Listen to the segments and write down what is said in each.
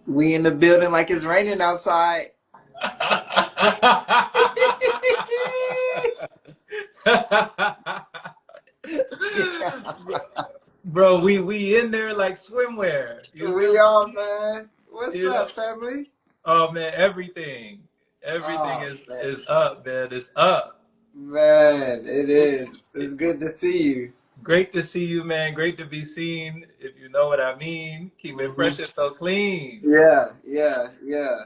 We in the building like it's raining outside. Bro, we in there like swimwear. You We feel are, me? man. What's You know? up, family? Oh man, everything Oh, man. is up, man. It's up. Man, it What's is. It's good to see you. great to see you, man. Great to be seen. If you know what I mean. Keep it Hmm. fresh and so clean. Yeah, yeah, yeah.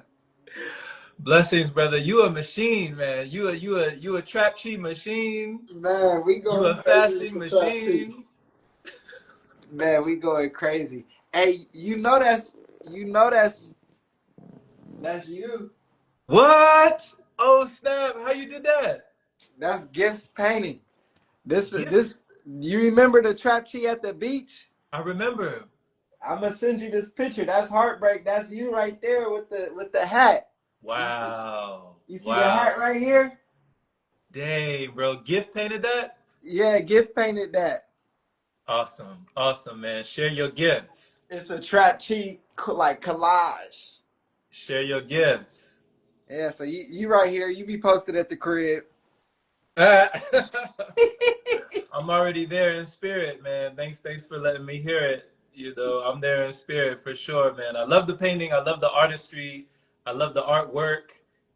Blessings, brother. You a machine, man. You a trap cheat machine. Man, we You going a crazy with fasting the trap too. machine. Man, we going crazy. Hey, that's you. What? Oh snap! How you did that? That's Gifts painting. Gift. This. You remember the trap chi at the beach? I remember. I'm gonna send you this picture. That's heartbreak. That's you right there with the hat. Wow. You see the hat Wow. right here? Dang, bro. Gift painted that? Yeah, Gift painted that. Awesome. Awesome, man. Share your gifts. It's a trap cheat like collage. Share your gifts. Yeah, so you right here. You be posted at the crib. I'm already there in spirit, man. Thanks for letting me hear it. You know, I'm there in spirit for sure, man. I love the painting. I love the artistry. I love the artwork.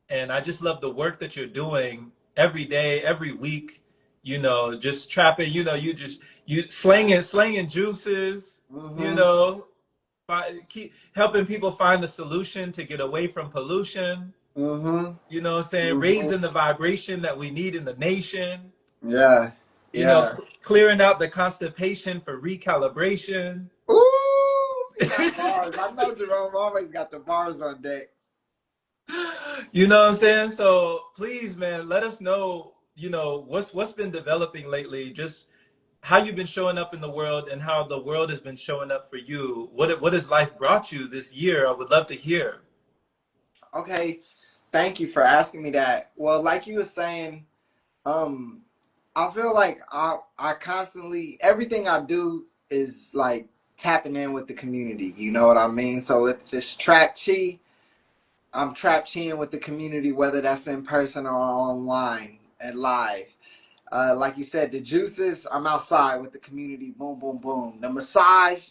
And I just love the work that you're doing every day, every week. You know, just trapping, you slanging juices, you Mm-hmm. know, keep helping people find the solution to get away from pollution. Mm-hmm. You know what I'm saying? Mm-hmm. Raising the vibration that we need in the nation. Yeah. You know, Yeah. clearing out the constipation for recalibration. Ooh, he got bars. I know Jerome always got the bars on deck. You know what I'm saying? So please, man, let us know, what's been developing lately, just how you've been showing up in the world and how the world has been showing up for you. What has life brought you this year? I would love to hear. Okay. Thank you for asking me that. Well, like you were saying, um, I feel like I constantly everything I do is like tapping in with the community. You know what I mean? So if it's trap chi, I'm trap chiing with the community, whether that's in person or online and live. Like you said, the juices, I'm outside with the community. Boom, boom, boom. The massage,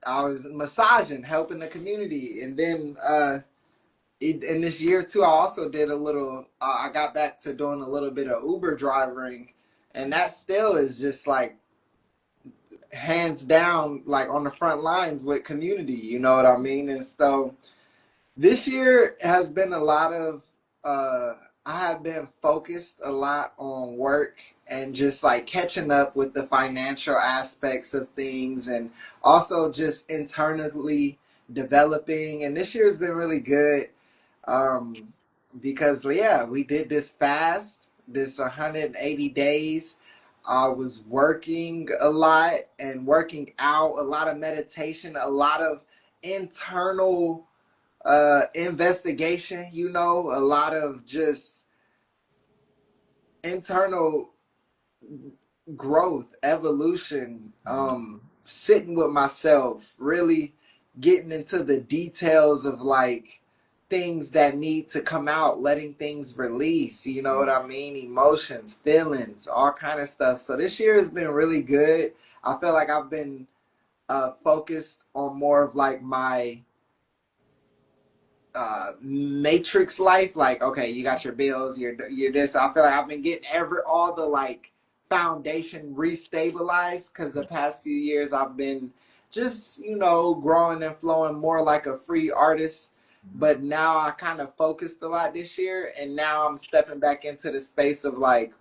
I was massaging, helping the community, and then in this year too, I also did a little. I got back to doing a little bit of Uber driving, and that still is just like hands down, like on the front lines with community. You know what I mean? And so this year has been a lot of. I have been focused a lot on work and just like catching up with the financial aspects of things, and also just internally developing. And this year has been really good um, because yeah, we did this fast, this 180 days. I was working a lot and working out, a lot of meditation, a lot of internal investigation, a lot of just internal growth, evolution, sitting with myself, really getting into the details of like things that need to come out, letting things release, you know what I mean? Emotions, feelings, all kind of stuff. So this year has been really good. I feel like I've been focused on more of like my matrix life. Like, okay, you got your bills, you're this. I feel like I've been getting all the like foundation restabilized because the past few years I've been just growing and flowing more like a free artist. But now I kind of focused a lot this year, and now I'm stepping back into the space of like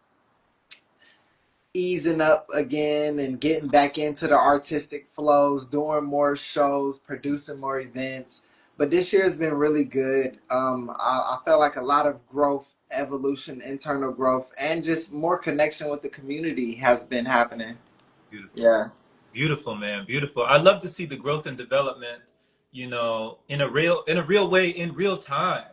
easing up again and getting back into the artistic flows, doing more shows, producing more events. But this year has been really good. I felt like a lot of growth, evolution, internal growth, and just more connection with the community has been happening. Beautiful. Yeah. Beautiful, man. Beautiful. I love to see the growth and development, in a real way, in real time.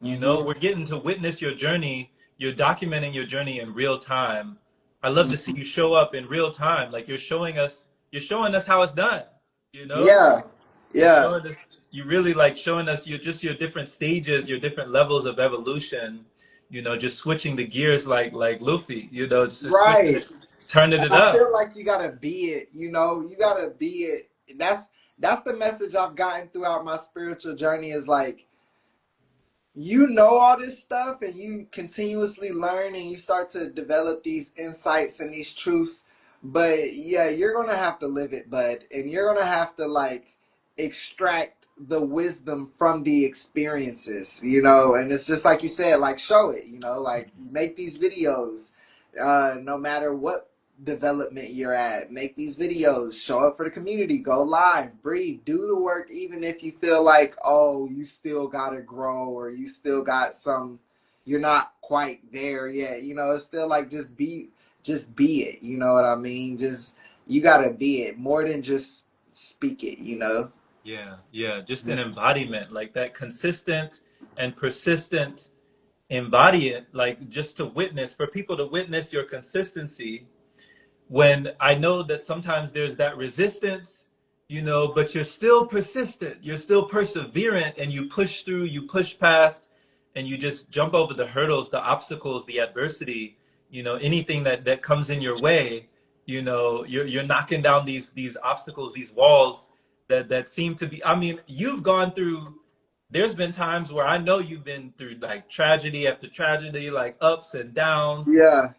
Mm-hmm. We're getting to witness your journey. You're documenting your journey in real time. I love to see Mm-hmm. you show up in real time. Like you're showing us how it's done, you know? Yeah. You're Yeah. showing us you really like showing us your different stages, your different levels of evolution. Just switching the gears like Luffy. Just switching Right. it, turning And it I feel up. like you gotta be it, you gotta be it. That's the message I've gotten throughout my spiritual journey is like, all this stuff and you continuously learn and you start to develop these insights and these truths, but yeah, you're gonna have to live it, bud, and you're gonna have to like extract the wisdom from the experiences, and it's just like you said, like show it, like make these videos, no matter what development you're at, make these videos, show up for the community, go live, breathe, do the work, even if you feel like, oh, you still gotta grow or you still got you're not quite there yet, it's still like just be it, you know what I mean? Just you gotta be it more than just speak it. Yeah, yeah, just an embodiment, like that consistent and persistent embodiment, like just to witness, for people to witness your consistency when I know that sometimes there's that resistance, but you're still persistent, you're still perseverant, and you push through, you push past, and you just jump over the hurdles, the obstacles, the adversity, anything that comes in your way, you're knocking down these obstacles, these walls that seem to be, I mean, you've gone through, there's been times where I know you've been through like tragedy after tragedy, like ups and downs. Yeah.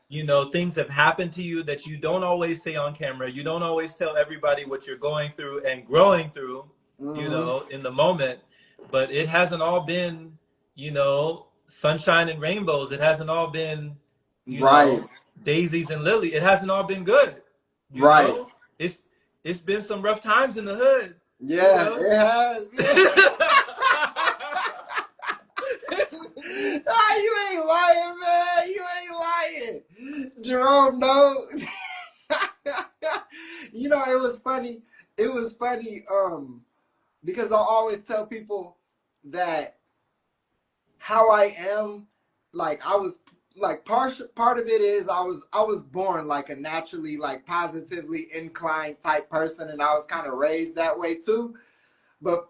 Things have happened to you that you don't always say on camera. You don't always tell everybody what you're going through and growing through, Hmm. in the moment. But it hasn't all been, sunshine and rainbows. It hasn't all been, you Right. know, daisies and lily. It hasn't all been good. You Right. know, it's it's been some rough times in the hood. You Yeah, know. it has. Yeah. Ah, you ain't lying, man. You ain't lying. Jerome, no. It was funny. It was funny, because I always tell people that how I am, like I was like part of it is I was born like a naturally like positively inclined type person and I was kind of raised that way too. But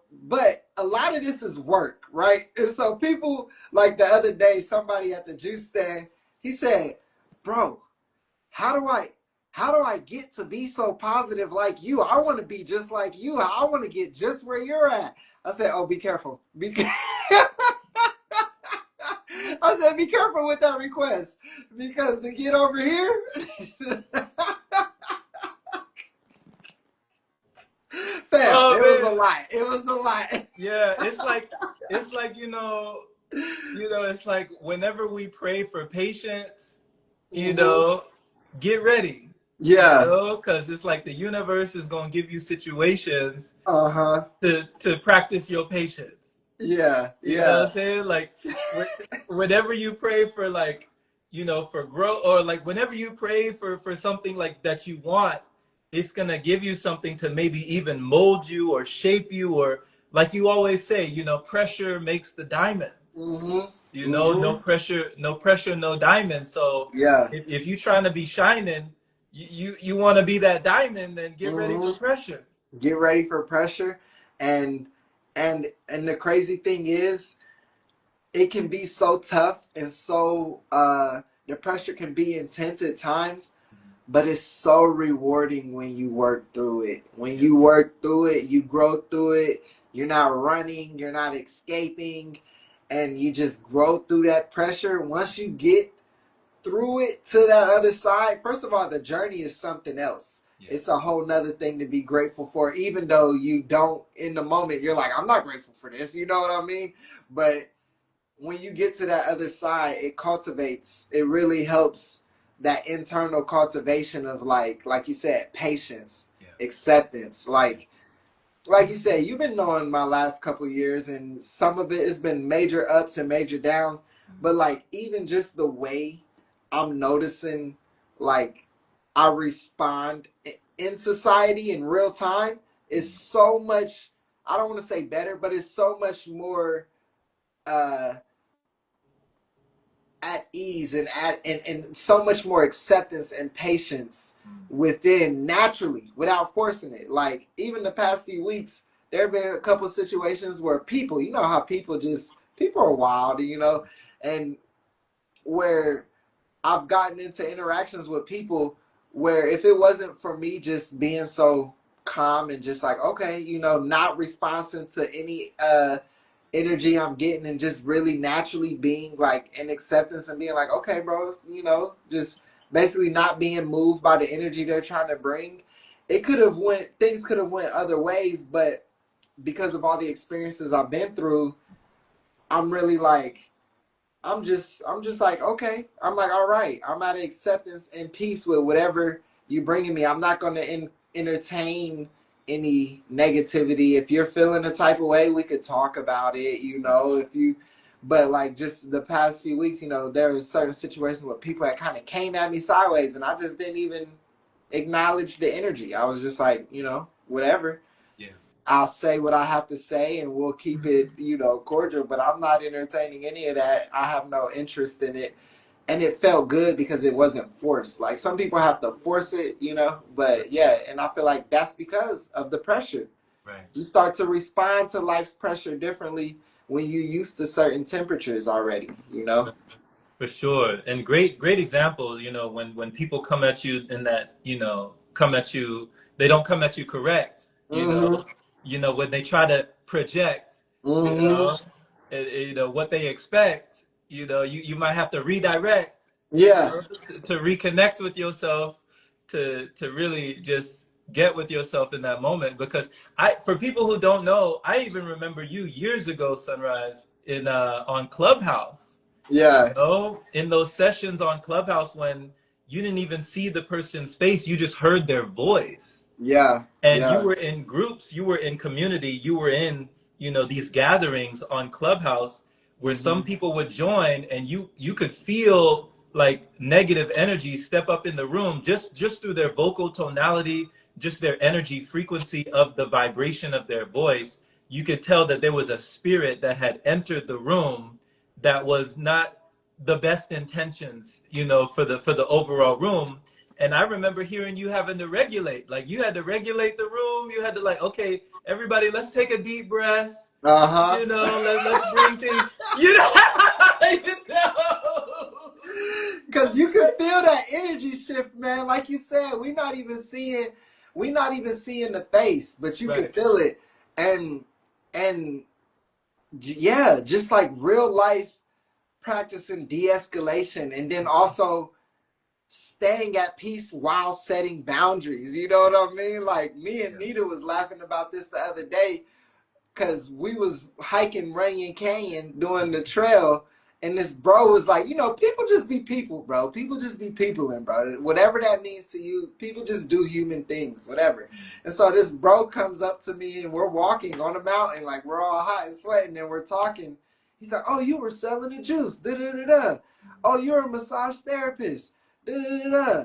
a lot of this is work, right? And so people, like the other day, somebody at the juice stand, he said, "Bro, how do I get to be so positive like you? I want to be just like you. I want to get just where you're at." I said, "Oh, be careful. I said, "Be careful with that request because to get over here." Fam, Oh it was a man, lot. It was a lot. yeah. It's like it's like whenever we pray for patience, you Hmm. know, get ready, Yeah. because it's like the universe is gonna give you situations Uh-huh. to practice your patience. Yeah. You know what Yeah. I'm saying? Like whenever you pray for like, for growth, or like whenever you pray for something like that you want, it's gonna give you something to maybe even mold you or shape you, or like you always say, pressure makes the diamond. Hmm. No Hmm. pressure, no pressure, no diamond. So Yeah. if you're trying to be shining, you want to be that diamond, then get ready Hmm. for pressure. Get ready for pressure. And and the crazy thing is it can be so tough and so the pressure can be intense at times, but it's so rewarding when you work through it. When Yeah. you work through it, you grow through it. You're not running, you're not escaping, and you just grow through that pressure. Once you get through it to that other side, first of all, the journey is something else. Yeah. It's a whole nother thing to be grateful for, even though you don't in the moment, you're like, I'm not grateful for this, you know what I mean? But when you get to that other side, it really helps that internal cultivation of like you said, patience, Yeah. acceptance. Like you said, you've been knowing my last couple years, and some of it has been major ups and major downs. But like even just the way I'm noticing, like I respond in society in real time is so much. I don't want to say better, but it's so much more uh, at ease and so much more acceptance and patience within naturally without forcing it. Like even the past few weeks, there have been a couple situations where people, you know how people are wild, and where I've gotten into interactions with people where if it wasn't for me just being so calm and just like, okay, not responding to any energy I'm getting and just really naturally being like in acceptance and being like, okay, bro, just basically not being moved by the energy they're trying to bring. Things could have went other ways, but because of all the experiences I've been through, I'm really like, I'm just like, okay. I'm like, all right. I'm at acceptance and peace with whatever you bringing me. I'm not going to entertain any negativity. If you're feeling a type of way, we could talk about it, but like just the past few weeks, there was certain situations where people had kind of came at me sideways and I just didn't even acknowledge the energy. I was just like, whatever. Yeah. I'll say what I have to say and we'll keep it, cordial, but I'm not entertaining any of that. I have no interest in it. And it felt good because it wasn't forced. Like some people have to force it, but yeah, and I feel like that's because of the pressure. Right. You start to respond to life's pressure differently when you used to certain temperatures already. For sure. And great example, when people come at you in that, come at you, they don't come at you correct, Mm-hmm. when they try to project, you Mm-hmm. know, what they expect, you might have to redirect, Yeah. to reconnect with yourself, to really just get with yourself in that moment. Because for people who don't know, I even remember you years ago, Sunrise, in on Clubhouse. Yeah. In those sessions on Clubhouse when you didn't even see the person's face, you just heard their voice. Yeah. And you Yeah. were in groups, you were in community, you were in, these gatherings on Clubhouse where some Mm-hmm. people would join and you could feel like negative energy step up in the room just through their vocal tonality, just their energy frequency of the vibration of their voice. You could tell that there was a spirit that had entered the room that was not the best intentions, for the overall room. And I remember hearing you having to regulate, like you had to regulate the room. You had to like, okay, everybody, let's take a deep breath. Uh-huh. Let's bring things, you know. Because you can feel that energy shift, man. Like you said, we're not even seeing the face, but you can Right. feel it. And yeah, just like real life practicing de-escalation and then also staying at peace while setting boundaries. You know what I mean? Like me and Yeah. Nita was laughing about this the other day because we was hiking Runyon Canyon doing the trail, and this bro was like, people just be people, bro. People just be people, and bro, whatever that means to you, people just do human things, whatever. And so this bro comes up to me, and we're walking on a mountain, like we're all hot and sweating, and we're talking. He's like, "Oh, you were selling the juice, da da da da. Oh, you're a massage therapist, da da da da.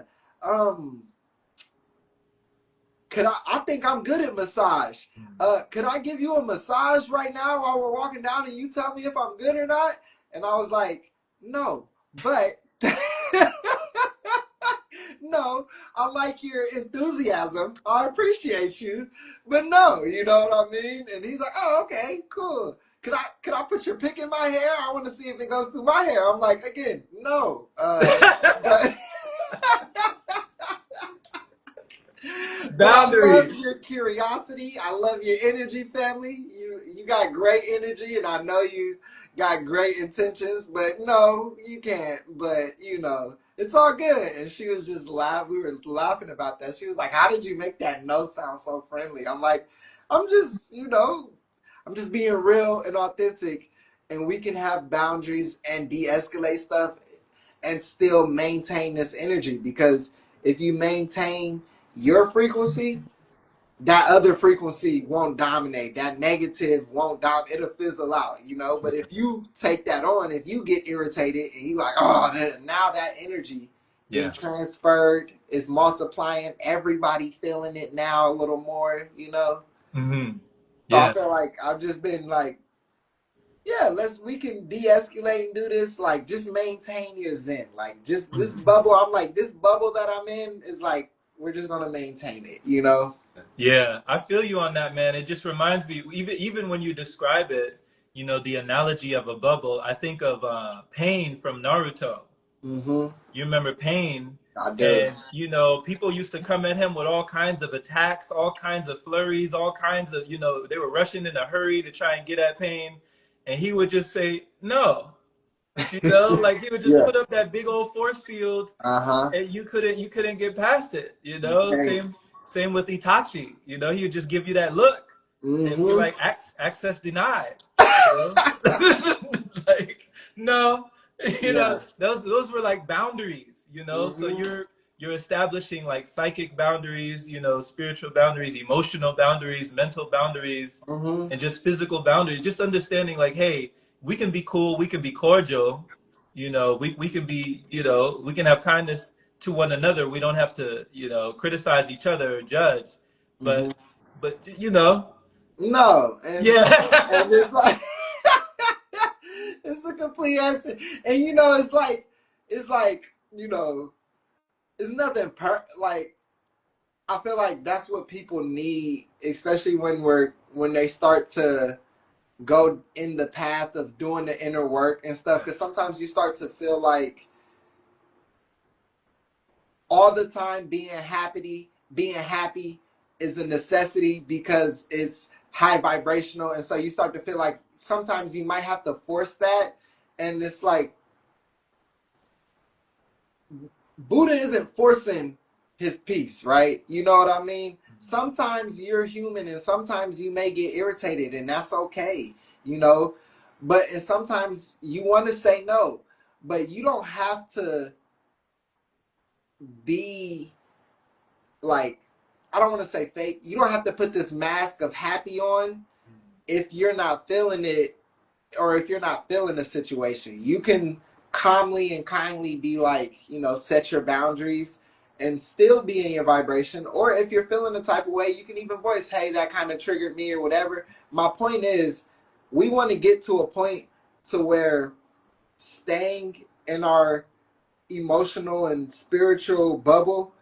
Um, I think I'm good at massage. Could I give you a massage right now while we're walking down and you tell me if I'm good or not?" And I was like, no, but no, I like your enthusiasm. I appreciate you, but no, you know what I mean? And he's like, oh, okay, cool. Could I put your pick in my hair? I want to see if it goes through my hair. I'm like, again, no. But But I love Boundaries. your curiosity. I love your energy, family. You got great energy, and I know you got great intentions. But no, you can't. But it's all good. And she was just laughing. We were laughing about that. She was like, "How did you make that no sound so friendly?" I'm like, "I'm just, I'm just being real and authentic, and we can have boundaries and de-escalate stuff, and still maintain this energy because if you maintain your frequency, that other frequency won't dominate. That negative won't dominate. It'll fizzle out. But if you take that on, if you get irritated and you like, oh, now that energy being Yeah. transferred is multiplying. Everybody feeling it now a little more. Hmm. So I Yeah. feel like I've just been like, yeah, we can de-escalate and do this. Like, just maintain your zen. Like, just this Mhm. bubble. I'm like, this bubble that I'm in is like, we're just gonna maintain it. Yeah, I feel you on that, man. It just reminds me, even when you describe it, the analogy of a bubble, I think of Pain from Naruto. Mm-hmm. You remember Pain, I do. and people used to come at him with all kinds of attacks, all kinds of flurries, all kinds of, they were rushing in a hurry to try and get at Pain, and he would just say no. Like he would just Yeah. put up that big old force field, Uh-huh. and you couldn't get past it. You can't. Same with Itachi. He would just give you that look and be Mm-hmm. like, access denied. You know, like no, Yeah. those were like boundaries. So Mm-hmm. you're establishing like psychic boundaries, spiritual boundaries, emotional boundaries, mental boundaries, Mm-hmm. and just physical boundaries. Just understanding like, hey, we can be cool, we can be cordial, we can be, we can have kindness to one another. We don't have to, criticize each other or judge. Mm-hmm. But No, and yeah. it's like it's a complete answer. And it's like, it's nothing like I feel like that's what people need, especially when they start to go in the path of doing the inner work and stuff. Because sometimes you start to feel like all the time being happy is a necessity because it's high vibrational, and so you start to feel like sometimes you might have to force that, and it's like Buddha isn't forcing his peace, right? You know what I mean? Sometimes you're human and sometimes you may get irritated, and that's okay, you know. And sometimes you want to say no, but you don't have to be like, I don't want to say fake. You don't have to put this mask of happy on if you're not feeling it, or if you're not feeling the situation. You can calmly and kindly be like, set your boundaries and still be in your vibration. Or if you're feeling the type of way, you can even voice, hey, that kind of triggered me or whatever. My point is, we want to get to a point to where staying in our emotional and spiritual bubble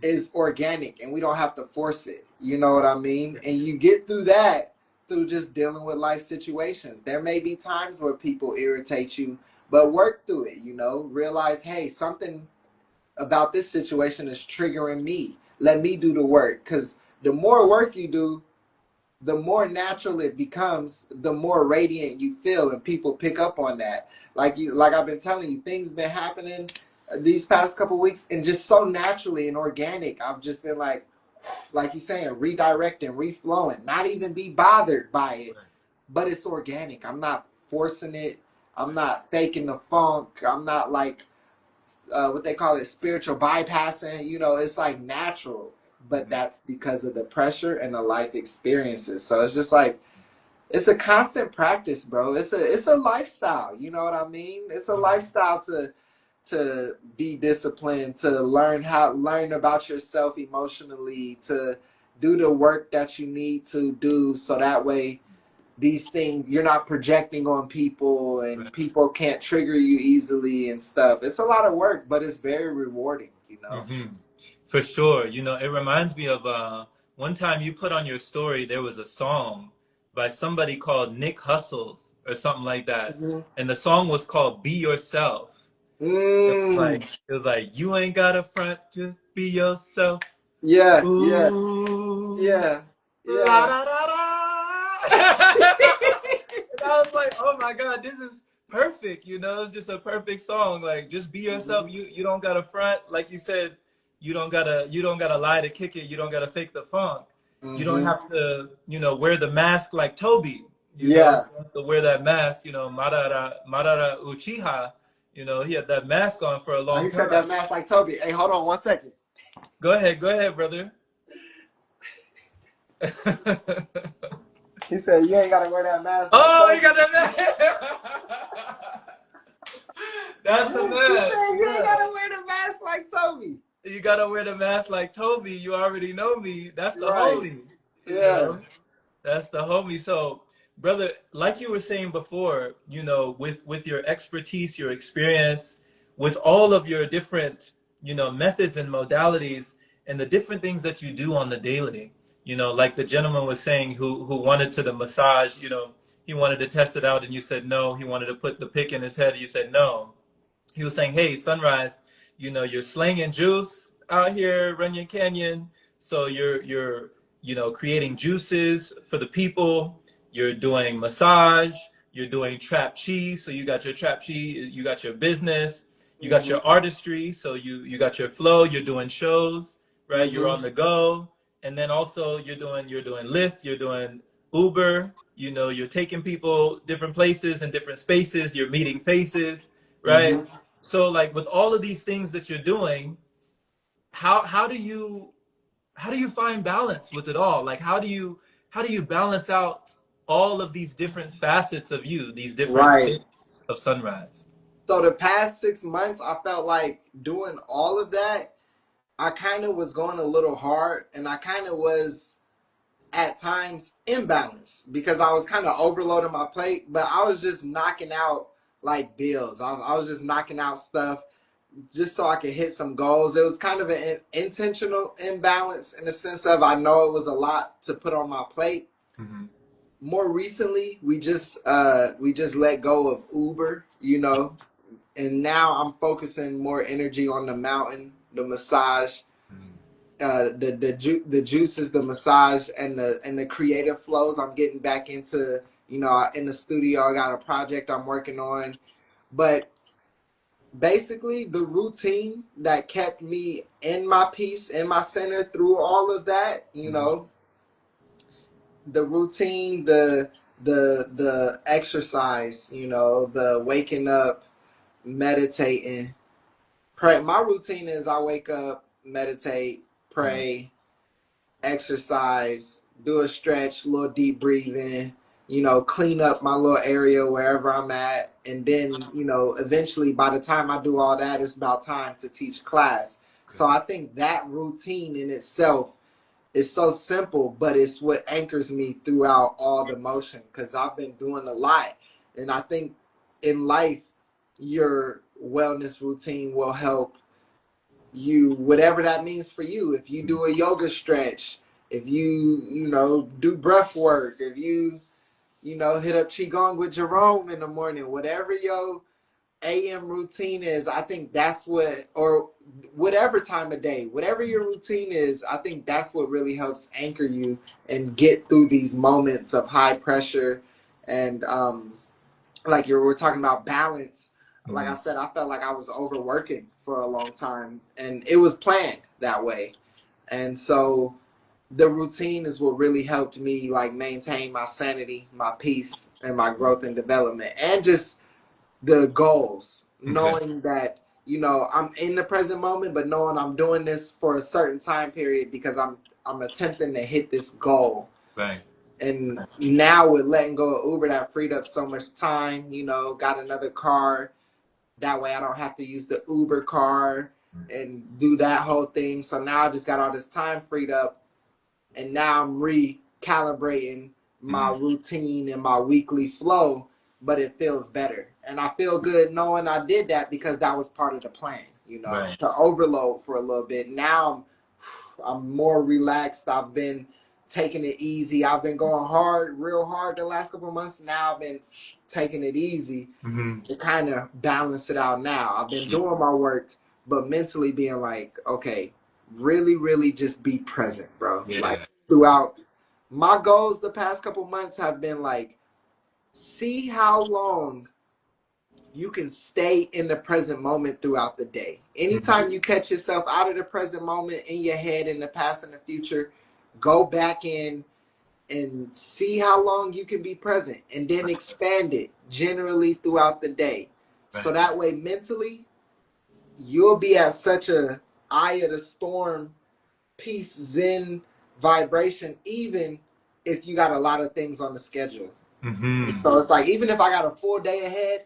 is organic and we don't have to force it. You know what I mean? And you get through that through just dealing with life situations. There may be times where people irritate you, but work through it, realize, hey, something about this situation is triggering me. Let me do the work. Because the more work you do, the more natural it becomes, the more radiant you feel, and people pick up on that. Like I've been telling you, things been happening these past couple weeks, and just so naturally and organic. I've just been like you saying, redirecting, reflowing, not even be bothered by it, but it's organic. I'm not forcing it. I'm not faking the funk. I'm not like what they call it, spiritual bypassing. It's like natural, but that's because of the pressure and the life experiences. So it's just like it's a constant practice, bro. It's a lifestyle. You know what I mean? It's a lifestyle to be disciplined, to learn about yourself emotionally, to do the work that you need to do, so that way these things you're not projecting on people and people can't trigger you easily and stuff. It's a lot of work, but it's very rewarding. Hmm. For sure. It reminds me of one time you put on your story, there was a song by somebody called Nick Hustles or something like that. Mm-hmm. And the song was called Be Yourself. Mm. It was like you ain't got a front, just be yourself. Yeah, yeah, Ooh, yeah, la yeah. da da da. And I was like, oh my God, this is perfect. It's just a perfect song. Like, just be yourself. Mm-hmm. You don't gotta front, like you said. You don't gotta lie to kick it. You don't gotta fake the funk. You don't Mm-hmm. have to, wear the mask like Toby. You Yeah. don't have to wear that mask. Madara Uchiha. He had that mask on for a long He said time. that mask like Toby. Hey, hold on 1 second. Go ahead, brother. He said you ain't gotta wear that mask like Oh, you Toby. got that man. That's the He man. said you ain't Yeah. gotta wear the mask like Toby. You gotta wear the mask like Toby. You already know me. That's the Right. homie. You Yeah. know, that's the homie. So, brother, like you were saying before, with your expertise, your experience, with all of your different, methods and modalities, and the different things that you do on the daily. You know, like the gentleman was saying who wanted to the massage, you know, he wanted to test it out and you said no. He wanted to put the pick in his head and you said no. He was saying, "Hey, Sunrise, you know, you're slinging juice out here, Runyon Canyon. So you're you know creating juices for the people. You're doing massage. You're doing trap cheese. So you got your trap cheese. You got your business. You got Hmm. your artistry. So you got your flow. You're doing shows, right? You're Hmm. on the go, and then also you're doing Lyft. You're doing Uber. You know, you're taking people different places and different spaces. You're meeting faces, right? Hmm. So like with all of these things that you're doing, how do you find balance with it all? Like how do you balance out all of these different facets of you, these different Right. bits of Sunrise? So the past 6 months, I felt like doing all of that, I kind of was going a little hard, and I kind of was at times imbalanced because I was kind of overloading my plate, but I was just knocking out like bills. I was just knocking out stuff just so I could hit some goals. It was kind of an intentional imbalance in the sense of I know it was a lot to put on my plate. Mm-hmm. More recently, we just let go of Uber, you know, and now I'm focusing more energy on the mountain, the massage, the juices, the massage, and the creative flows. I'm getting back into, you know, in the studio. I got a project I'm working on, but basically the routine that kept me in my peace, in my center through all of that, you Mm-hmm. know, the routine, the exercise, you know, the waking up, meditating, pray. My routine is I wake up, meditate, pray, exercise, do a stretch, a little deep breathing, you know, clean up my little area wherever I'm at. And then, you know, eventually by the time I do all that, it's about time to teach class. So I think that routine in itself is so simple, but it's what anchors me throughout all the motion because I've been doing a lot. And I think in life, your wellness routine will help you, whatever that means for you. If you do a yoga stretch, if you know, do breath work, if you know, hit up qigong with Jerome in the morning, whatever your AM routine is, I think that's what, or whatever time of day, whatever your routine is, I think that's what really helps anchor you and get through these moments of high pressure. And like you were talking about balance, like I Mm-hmm. said, I felt like I was overworking for a long time, and it was planned that way. And so the routine is what really helped me like maintain my sanity, my peace, and my growth and development, and just the goals, Okay. knowing that, you know, I'm in the present moment, but knowing I'm doing this for a certain time period because I'm attempting to hit this goal. Right. And now with letting go of Uber, that freed up so much time. You know, got another car. That way, I don't have to use the Uber car and do that whole thing. So now I just got all this time freed up, and now I'm recalibrating my Mm-hmm. routine and my weekly flow, but it feels better. And I feel good knowing I did that because that was part of the plan, you know, Right. to overload for a little bit. Now I'm more relaxed. I've been taking it easy. I've been going hard, real hard the last couple of months. Now I've been taking it easy Mm-hmm. to kind of balance it out now. I've been Yeah. doing my work, but mentally being like, okay, really, really just be present, bro. Like Yeah. throughout my goals the past couple months have been like, see how long you can stay in the present moment throughout the day. Mm-hmm. Anytime you catch yourself out of the present moment in your head, in the past and the future, go back in and see how long you can be present and then expand it generally throughout the day. So Right. that way mentally you'll be at such a eye of the storm, peace, zen vibration, even if you got a lot of things on the schedule. Mm-hmm. So it's like even if I got a full day ahead,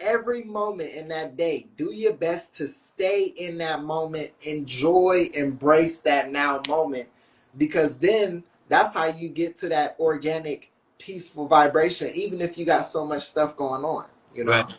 every moment in that day, do your best to stay in that moment, enjoy, embrace that now moment, because then that's how you get to that organic, peaceful vibration, even if you got so much stuff going on, you Right. know?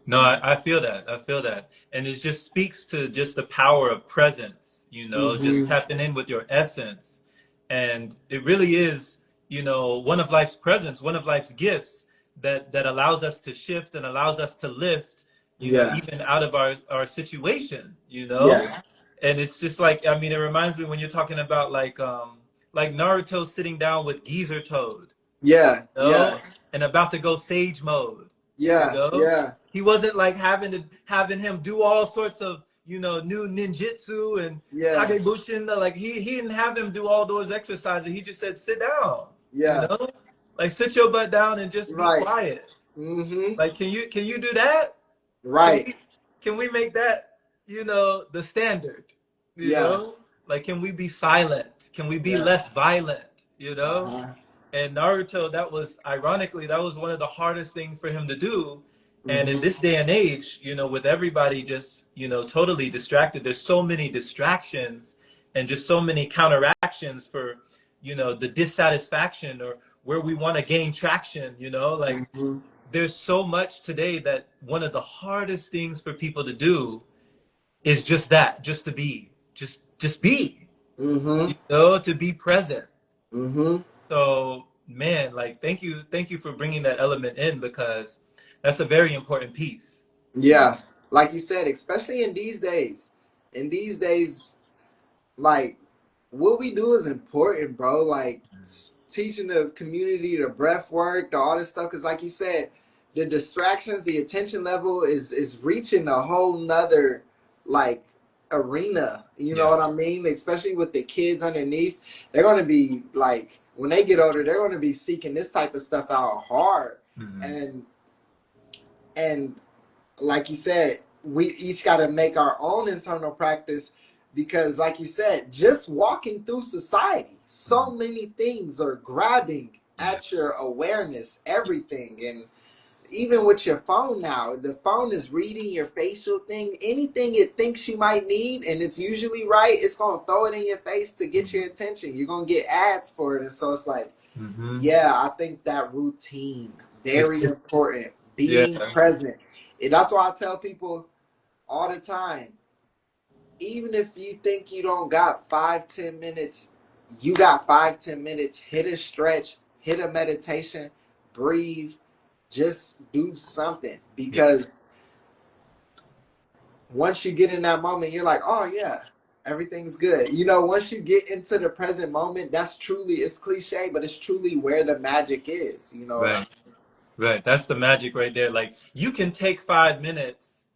No, I feel that. I feel that. And it just speaks to just the power of presence, you know, just Mm-hmm. tapping in with your essence And it really is, you know, one of life's presents, one of life's gifts that allows us to shift and allows us to lift, you know, Yeah. even out of our situation, you know. Yeah. And it's just like, I mean, it reminds me when you're talking about like Naruto sitting down with Geezer Toad, Yeah. you Yeah. know, and about to go sage mode, you Yeah. know. Yeah. He wasn't like having him do all sorts of, you know, new ninjutsu and Yeah. kagebushin. Like he didn't have him do all those exercises. He just said, sit down, you Yeah. know, like sit your butt down and just be Right. quiet. Mm-hmm. Like, can you do that? Can Right. we make that, you know, the standard? You Yeah. know, like can we be silent? Can we be Yeah. less violent? You know, Uh-huh. and Naruto, that was ironically, that was one of the hardest things for him to do. And in Mm-hmm. this day and age, you know, with everybody just, you know, totally distracted, there's so many distractions and just so many counteractions for, you know, the dissatisfaction or where we want to gain traction, you know, like Mm-hmm. there's so much today that one of the hardest things for people to do is just that, just to be, just be, Mm-hmm. you know, to be present. Mm-hmm. So, man, like thank you for bringing that element in because that's a very important piece. You know? Yeah. Like you said, especially in these days. In these days, like what we do is important, bro. Like teaching the community the breath work, the all this stuff. Because, like you said, the distractions, the attention level is reaching a whole nother like arena. You know Yeah. what I mean? Especially with the kids underneath, they're going to be like when they get older, they're going to be seeking this type of stuff out hard, Hmm. and and like you said, we each got to make our own internal practice because, like you said, just walking through society, so many things are grabbing Yeah. at your awareness, everything. And even with your phone now, the phone is reading your facial thing, anything it thinks you might need, and it's usually right, it's going to throw it in your face to get your attention. You're going to get ads for it. And so it's like, Hmm. yeah, I think that routine, very It's important, yeah. being present. And that's why I tell people all the time, even if you think you don't got 5-10 minutes, you got 5-10 minutes. Hit a stretch, hit a meditation, breathe, just do something. Yeah. Because once you get in that moment, you're like, oh yeah, everything's good. You know, once you get into the present moment, that's truly, it's cliche, but it's truly where the magic is. You know what I Right. Right. That's the magic right there. Like you can take 5 minutes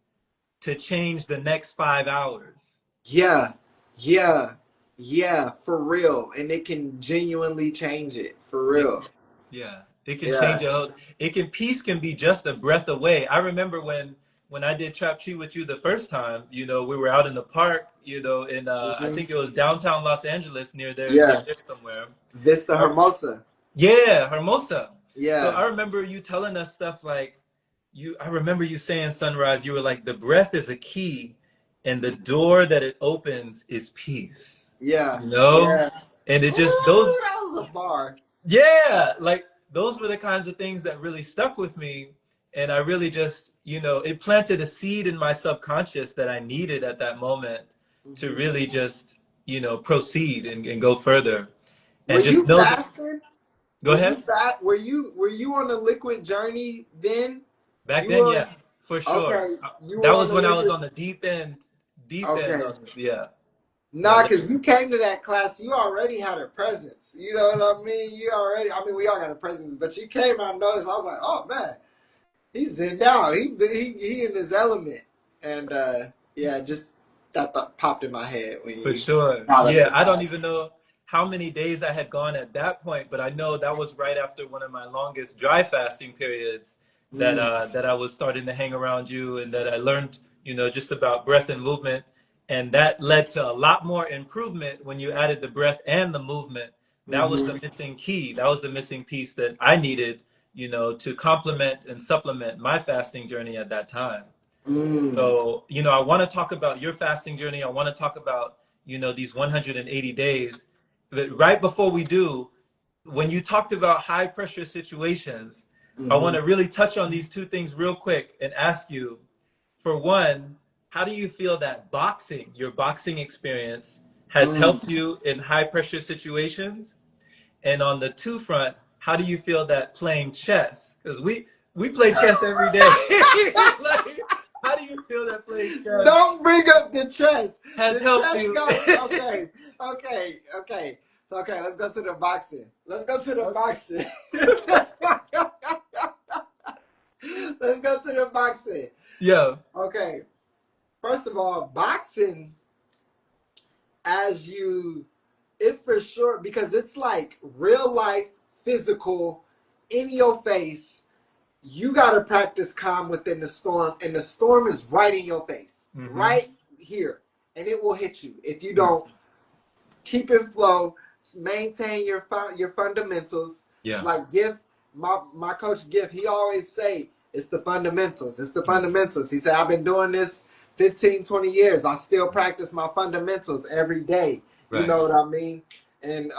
to change the next 5 hours. Yeah, yeah, yeah, for real. And it can genuinely change it, for Yeah. real. Yeah, it can change Yeah. your whole. It can peace can be just a breath away. I remember when I did Trap Tree with you the first time. You know, we were out in the park. You know, in I Hmm. think it was downtown Los Angeles near Yeah. there somewhere. Vista I, Hermosa. yeah, Hermosa. So Yeah. I remember you telling us stuff like you. I remember you saying Sunrise. You were like, the breath is a key, and the door that it opens is peace. Yeah. You know, Yeah. and it just Ooh, those that was a bar. yeah, like those were the kinds of things that really stuck with me. And I really just, you know, it planted a seed in my subconscious that I needed at that moment to Hmm. really just, you know, proceed and go further. Were And just you know that, fasting? go Were you ahead. fat? Were you on the liquid journey then? Back You then, were yeah, for sure. okay. You That were on was the when I was liquid. on the deep end Okay. on it. Yeah. My Nah, liquid. because you came to that class, you already had a presence. You know what I mean? You already, I mean, we all got a presence, but you came, I noticed, I was like, oh man, he's in down. He in his element. And yeah, just that thought popped in my head when For you sure. brought up Yeah, the I don't class. even know how many days I had gone at that point, but I know that was right after one of my longest dry fasting periods Mm, that I was starting to hang around you and that I learned, you know, just about breath and movement. And that led to a lot more improvement when you added the breath and the movement. That was the mm-hmm, missing key. That was the missing piece that I needed, you know, to complement and supplement my fasting journey at that time. mm, So, you know, I want to talk about your fasting journey. I want to talk about, you know, these 180 days. But right before we do, when you talked about high pressure situations, I want mm-hmm. to really touch on these two things real quick and ask you, for one, how do you feel that boxing, your boxing experience, has Mm. helped you in high pressure situations? And on the two front, how do you feel that playing chess? Because we play chess every day. Like, how do you feel that playing chess Don't bring up the chess. has The helped chess you? got okay, okay, okay. Okay, let's go to the boxing. Let's go to the boxing. Let's go to the boxing. Yeah. Okay, first of all, boxing, as you, it for sure, because it's like real life, physical, in your face. You got to practice calm within the storm, and the storm is right in your face, Mm-hmm. right here, and it will hit you if you don't keep it flow, maintain your fundamentals. Yeah. Like Gift, my coach Gift, he always say it's the fundamentals. It's the fundamentals. He said I've been doing this 15, 20 years. I still practice my fundamentals every day. You Right. know what I mean? And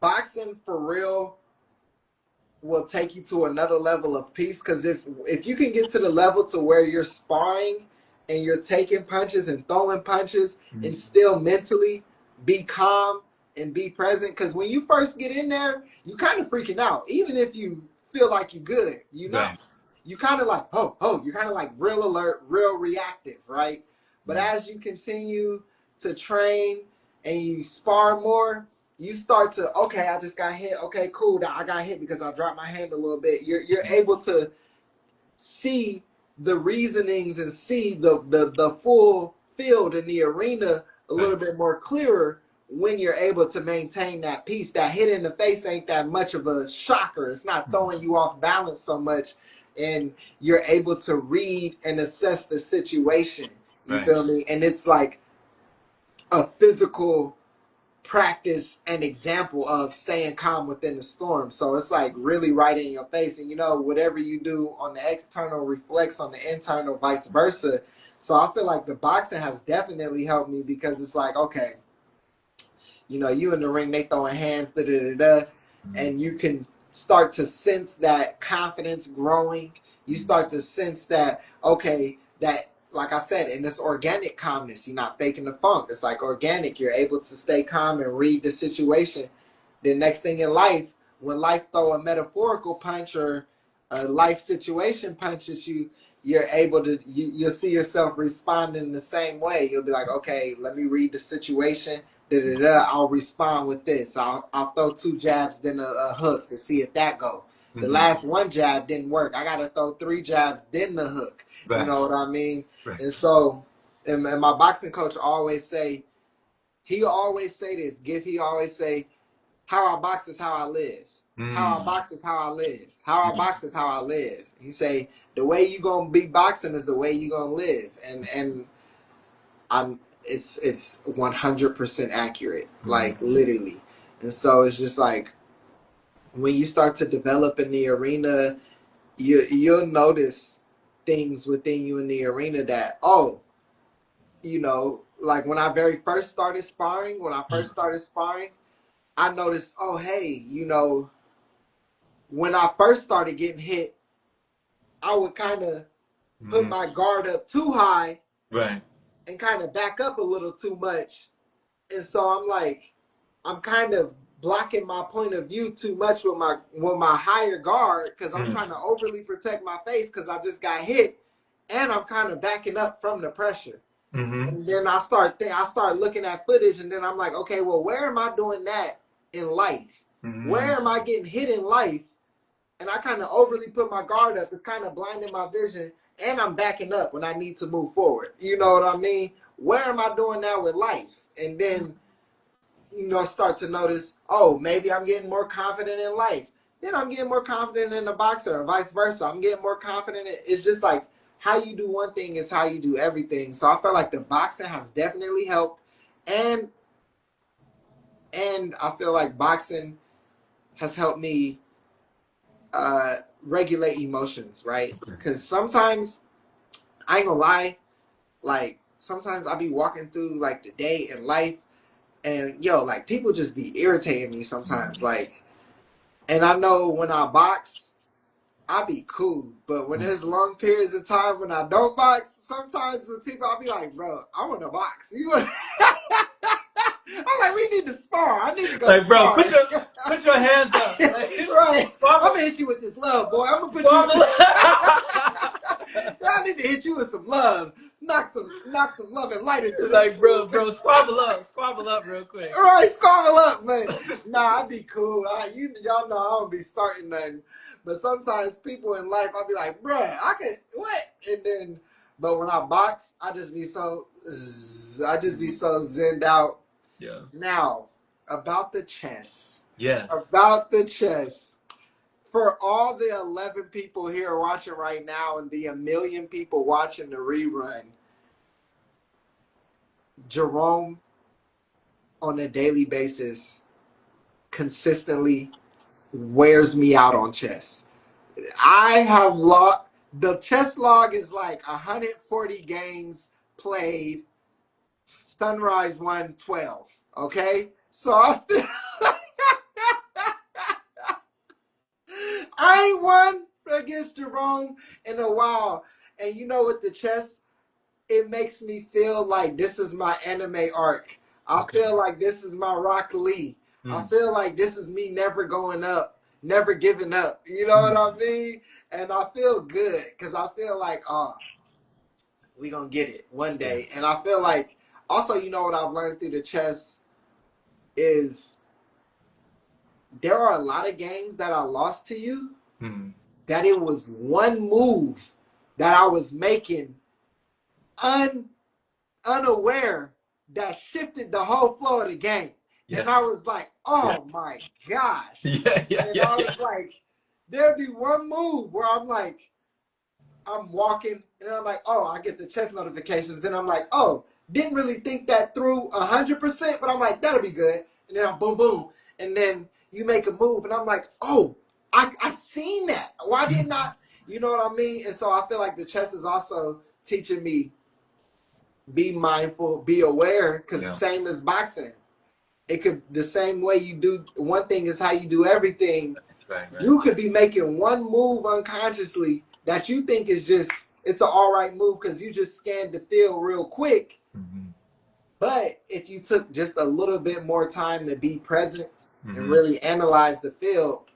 boxing for real will take you to another level of peace, because if you can get to the level to where you're sparring and you're taking punches and throwing punches and still mentally be calm and be present, because when you first get in there you kind of freaking out, even if you feel like you're good, Right. you kind of like you're kind of like real alert, real reactive, right? But as you continue to train and you spar more, you start to, okay, I just got hit. Okay, cool. I got hit because I dropped my hand a little bit. You're able to see the reasonings and see the full field in the arena a little Right. bit more clearer when you're able to maintain that peace. That hit in the face ain't that much of a shocker. It's not throwing you off balance so much, and you're able to read and assess the situation. You Right. feel me? And it's like a physical practice and example of staying calm within the storm. So it's like really right in your face. And whatever you do on the external reflects on the internal, vice versa. So I feel like the boxing has definitely helped me, because it's like, okay, you in the ring, they throwing hands, da da da da, and you can start to sense that confidence growing. You start to sense that, okay, that, like I said, in this organic calmness, you're not faking the funk. It's like organic. You're able to stay calm and read the situation. The next thing in life, when life throw a metaphorical punch or a life situation punches you, you're able to, you'll see yourself responding the same way. You'll be like, okay, let me read the situation. Da, da, da, I'll respond with this. I'll throw two jabs, then a hook to see if that go. The Mm-hmm. last one jab didn't work. I gotta throw three jabs, then the hook. You Right. know what I mean? Right. And so, and my boxing coach always say, he always say this, he always say, how I box is how I live. How I box is how I live. How I box is how I live. He say, the way you gonna be boxing is the way you gonna live. And I'm it's 100% accurate, like literally. And so it's just like, when you start to develop in the arena, you'll notice things within you in the arena that, like when I very first started sparring, I noticed, oh hey, when I first started getting hit, I would kind of put Mm-hmm. my guard up too high Right. and kind of back up a little too much. And so I'm like, I'm kind of blocking my point of view too much with my higher guard, because I'm trying to overly protect my face because I just got hit, and I'm kind of backing up from the pressure. Mm-hmm. And then I start looking at footage, and then I'm like, okay, well, where am I doing that in life? Mm-hmm. Where am I getting hit in life? And I kind of overly put my guard up. It's kind of blinding my vision, and I'm backing up when I need to move forward. You know what I mean? Where am I doing that with life? And then, start to notice, oh, maybe I'm getting more confident in life. Then I'm getting more confident in the boxer, or vice versa. I'm getting more confident. It's just like, how you do one thing is how you do everything. So I feel like the boxing has definitely helped, and I feel like boxing has helped me regulate emotions, right? Because sometimes, I ain't gonna lie, like sometimes I'll be walking through like the day in life, and like people just be irritating me sometimes, like. And I know when I box, I be cool, but when there's long periods of time when I don't box, sometimes with people, I'll be like, bro, I want to box. You want? I'm like, we need to spar. I need to go Like, bro, spar. put your hands up. Like, Right. I'm squabble, gonna hit you with this love, boy. I'm gonna put you. squabble. I need to hit you with some love. Knock some love and light into this Like, fool. bro, squabble up real quick. Right, squabble up, but nah, I'd be cool. Y'all know I don't be starting nothing. But sometimes people in life, I'll be like, bruh, I could what? And then, but when I box, I just be so zenned out. Yeah. Now, about the chess. Yes. About the chess. For all the 11 people here watching right now and the 1,000,000 people watching the rerun, Jerome on a daily basis consistently wears me out on chess. I have the chess log is like 140 games played. Sunrise won 12. Okay? So I ain't won against Jerome in a while. And you know, with the chess, it makes me feel like this is my anime arc. I feel like this is my Rock Lee. I feel like this is me never going up, never giving up. You know what I mean? And I feel good because I feel like, we gonna get it one day. And I feel like also, you know what I've learned through the chess is there are a lot of games that I lost to you that it was one move that I was making unaware that shifted the whole flow of the game. Yeah. And I was like, oh my gosh. And I was like, there'd be one move where I'm like, I'm walking and I'm like, oh, I get the chess notifications. And I'm like, oh, didn't really think that through 100%, but I'm like, that'll be good. And then I'm boom, boom. And then you make a move and I'm like, oh, I seen that. Why did not, you know what I mean? And so I feel like the chess is also teaching me be mindful, be aware, because the same as boxing. It could, the same way you do, one thing is how you do everything. Right. You could be making one move unconsciously that you think is just, it's an all right move because you just scanned the field real quick. But if you took just a little bit more time to be present and really analyze the field,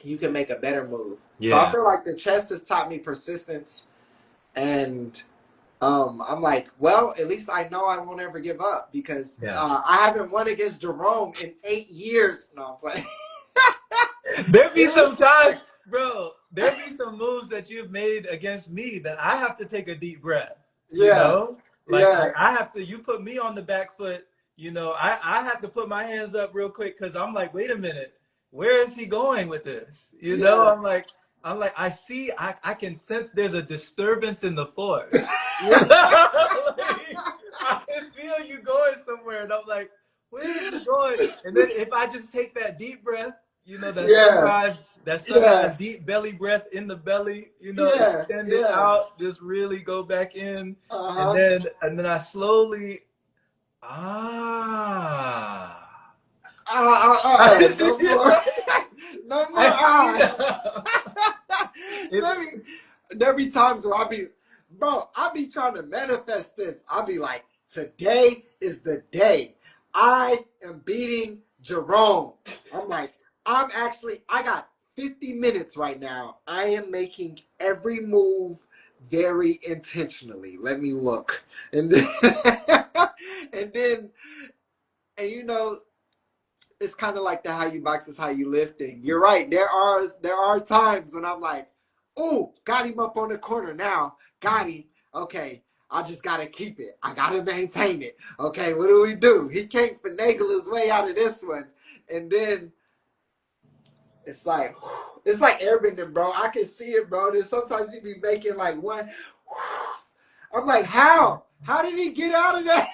you can make a better move. So I feel like the chess has taught me persistence, and I'm like, well, at least I know I won't ever give up because I haven't won against Jerome in 8 years. No, I'm playing. There be some times, bro, there be some moves that you've made against me that I have to take a deep breath. You know? Like, I have to, you put me on the back foot, you know, I have to put my hands up real quick because I'm like, wait a minute, where is he going with this? You know, I'm like, I can sense there's a disturbance in the force. You know? Like, I can feel you going somewhere, and I'm like, where is he going? And then if I just take that deep breath, you know, that sunrise deep belly breath in the belly, you know, extend it out, just really go back in, and then I slowly, no more. No more there be times where I be trying to manifest this. I'll be like, today is the day. I am beating Jerome. I'm like, I got 50 minutes right now. I am making every move very intentionally. Let me look. And then, and you know, it's kind of like the how you box is how you live thing. You're right. There are times when I'm like, oh, got him up on the corner now. Got him. Okay, I just got to keep it. I got to maintain it. Okay, what do we do? He can't finagle his way out of this one. And then it's like airbending, bro. I can see it, bro. Then sometimes he be making like one. I'm like, how? How did he get out of that?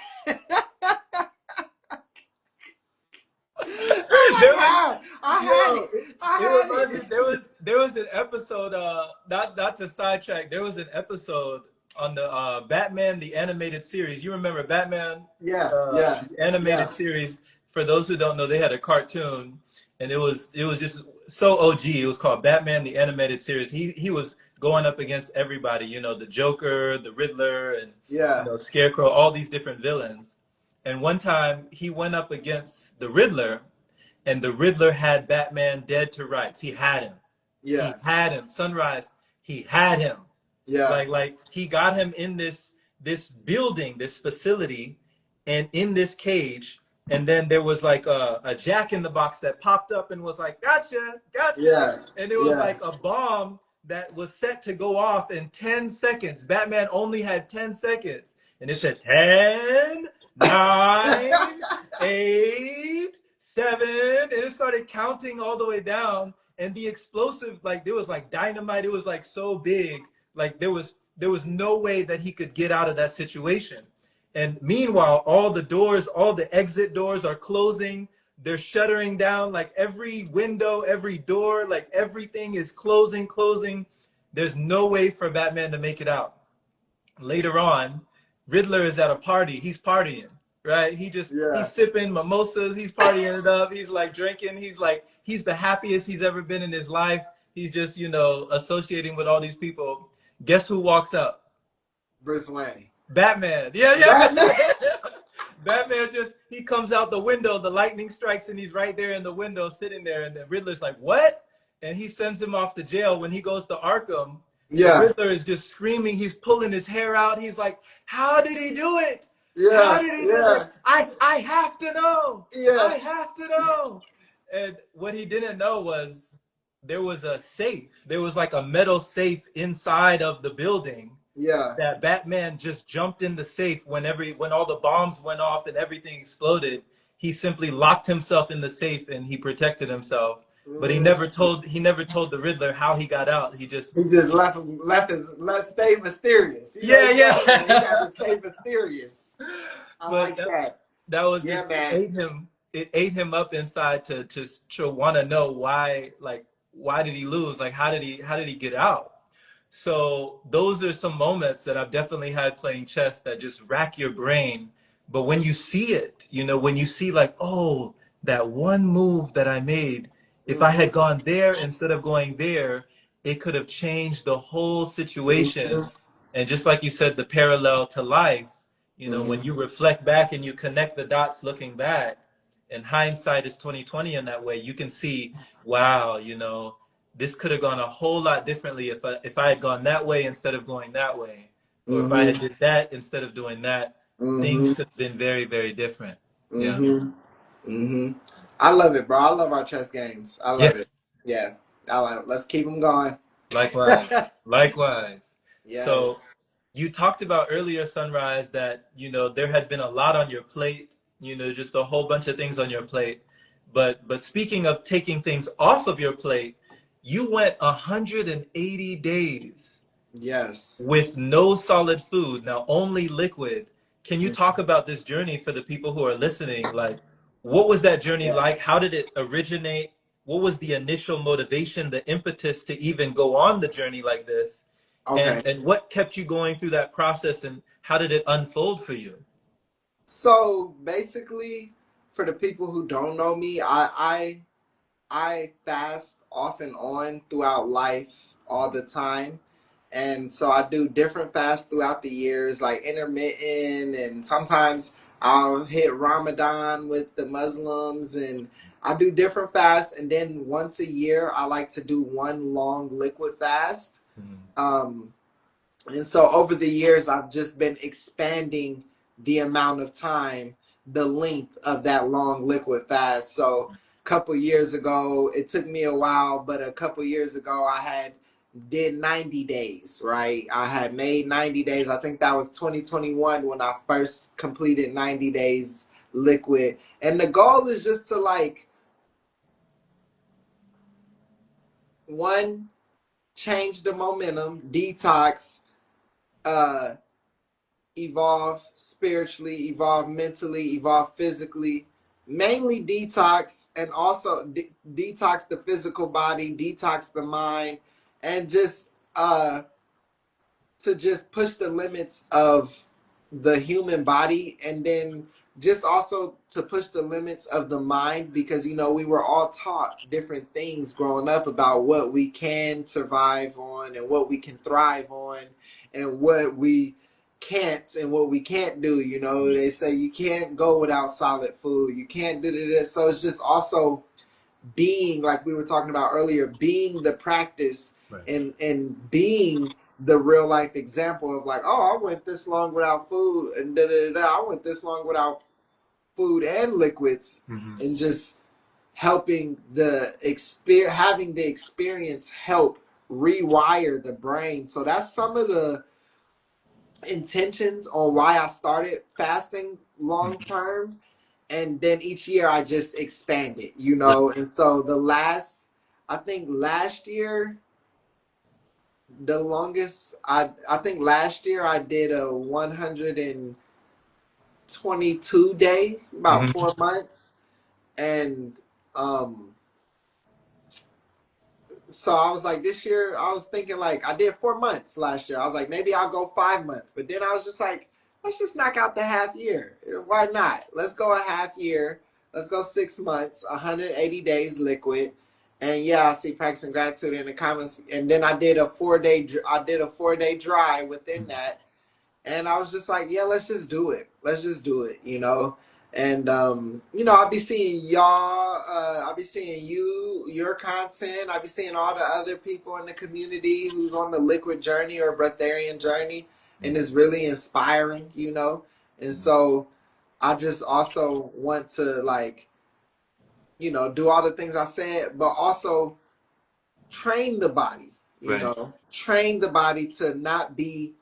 There was an episode, not to sidetrack, there was an episode on the Batman the animated series. You remember Batman? The animated series. For those who don't know, they had a cartoon, and it was just so OG. It was called Batman the Animated Series. He was going up against everybody, you know, the Joker, the Riddler, and you Yeah, know, Scarecrow, all these different villains. And one time he went up against the Riddler, and the Riddler had Batman dead to rights. He had him. He yeah, had him. Sunrise. He had him. yeah, Like he got him in this building, this facility, and in this cage. And then there was like a jack in the box that popped up and was like, "Gotcha, gotcha." yeah, And it was yeah, like a bomb that was set to go off in 10 seconds. Batman only had 10 seconds. And it said 10, 9, 8, 7. And it started counting all the way down. And the explosive, like there was like dynamite. It was like so big. Like there was no way that he could get out of that situation. And meanwhile, all the doors, all the exit doors are closing. They're shuttering down, like every window, every door, like everything is closing, closing. There's no way for Batman to make it out. Later on, Riddler is at a party. He's partying, right? He's yeah. sipping mimosas. He's partying it up. He's like drinking. He's the happiest he's ever been in his life. He's just, you know, associating with all these people. Guess who walks up? Bruce Wayne. Batman. Yeah, yeah. Batman. Batman just, he comes out the window, the lightning strikes, and he's right there in the window sitting there. And the Riddler's like, what? And he sends him off to jail. When he goes to Arkham, the Yeah, Riddler is just screaming. He's pulling his hair out. He's like, how did he do it? How yeah, did he do it? Like, yeah, I have to know. yeah, I have to know. And what he didn't know was there was a safe. There was like a metal safe inside of the building yeah. that Batman just jumped in the safe when all the bombs went off and everything exploded. He simply locked himself in the safe and he protected himself. But Mm. he never told the Riddler how he got out. He just He just left stay mysterious. You know, yeah, he got he got yeah. to stay mysterious. I But like that. that was Yeah, just it man. ate him. It ate him up inside to want to know why, like why did he lose? Like how did he get out? So those are some moments that I've definitely had playing chess that just rack your brain. But when you see it, you know, when you see like, oh, that one move that I made, if I had Hmm. gone there instead of going there, it could have changed the whole situation. Hmm. And just like you said, the parallel to life, you know, when you Hmm. reflect back and you connect the dots looking back, and hindsight is 2020 in that way, you can see, wow, you know, this could have gone a whole lot differently if I had gone that way instead of going that way, or if I had Hmm. did that instead of doing that, things Hmm. could have been very, very different. Yeah. Hmm. Hmm. I love it, bro. I love our chess games. I Yeah. love it. Yeah, I like it. Let's keep them going. Likewise. Likewise. Yes. So you talked about earlier, Sunrise, that, you know, there had been a lot on your plate, you know, just a whole bunch of things on your plate. But speaking of taking things off of your plate, you went 180 days Yes. with no solid food, now only liquid. Can you talk about this journey for the people who are listening? Like, what was that journey Yeah. like? How did it originate? What was the initial motivation, the impetus to even go on the journey like this? Okay. And what kept you going through that process and how did it unfold for you? So basically, for the people who don't know me, I fast off and on throughout life all the time. And so I do different fasts throughout the years, like intermittent, and sometimes I'll hit Ramadan with the Muslims, and I do different fasts. And then once a year, I like to do one long liquid fast. Mhm. Um, and so over the years, I've just been expanding the amount of time, the length of that long liquid fast. So a couple years ago, it took me a while, but a couple years ago, I had did 90 days, right? I had made 90 days. I think that was 2021 when I first completed 90 days liquid. And the goal is just to like, one, change the momentum, detox, uh evolve spiritually, evolve mentally, evolve physically, mainly detox, and also detox the physical body, detox the mind, and just to just push the limits of the human body, and then just also to push the limits of the mind, because you know we were all taught different things growing up about what we can survive on and what we can thrive on and what we can't and what we can't do. You know, they say you can't go without solid food, you can't do this. So it's just also being, like we were talking about earlier, being the practice, Right. and being the real life example of like, oh, I went this long without food and I went this long without food and liquids, Mm-hmm. and just helping having the experience help rewire the brain. So that's some of the intentions on why I started fasting long Mm-hmm. term, and then each year I just expand it, you Right. know. And so I think last year, the longest I think last year I did a 122 day, about Mm-hmm. 4 months, and um so I was like, this year I was thinking like I did 4 months last year. I was like, maybe I'll go 5 months, but then I was just like, let's just knock out the half year. Why not? Let's go a half year. Let's go 6 months, 180 days liquid. And yeah, I see practicing gratitude in the comments. And then I did a 4 day. I did a 4 day dry within that, and I was just like, yeah, let's just do it. Let's just do it, you know. And you know, I'll be seeing y'all. I'll be seeing your content. I'll be seeing all the other people in the community who's on the liquid journey or breatharian journey, and it's really inspiring, you know. And so I just also want to, like, you know, do all the things I said, but also train the body, you Right. know, train the body to not be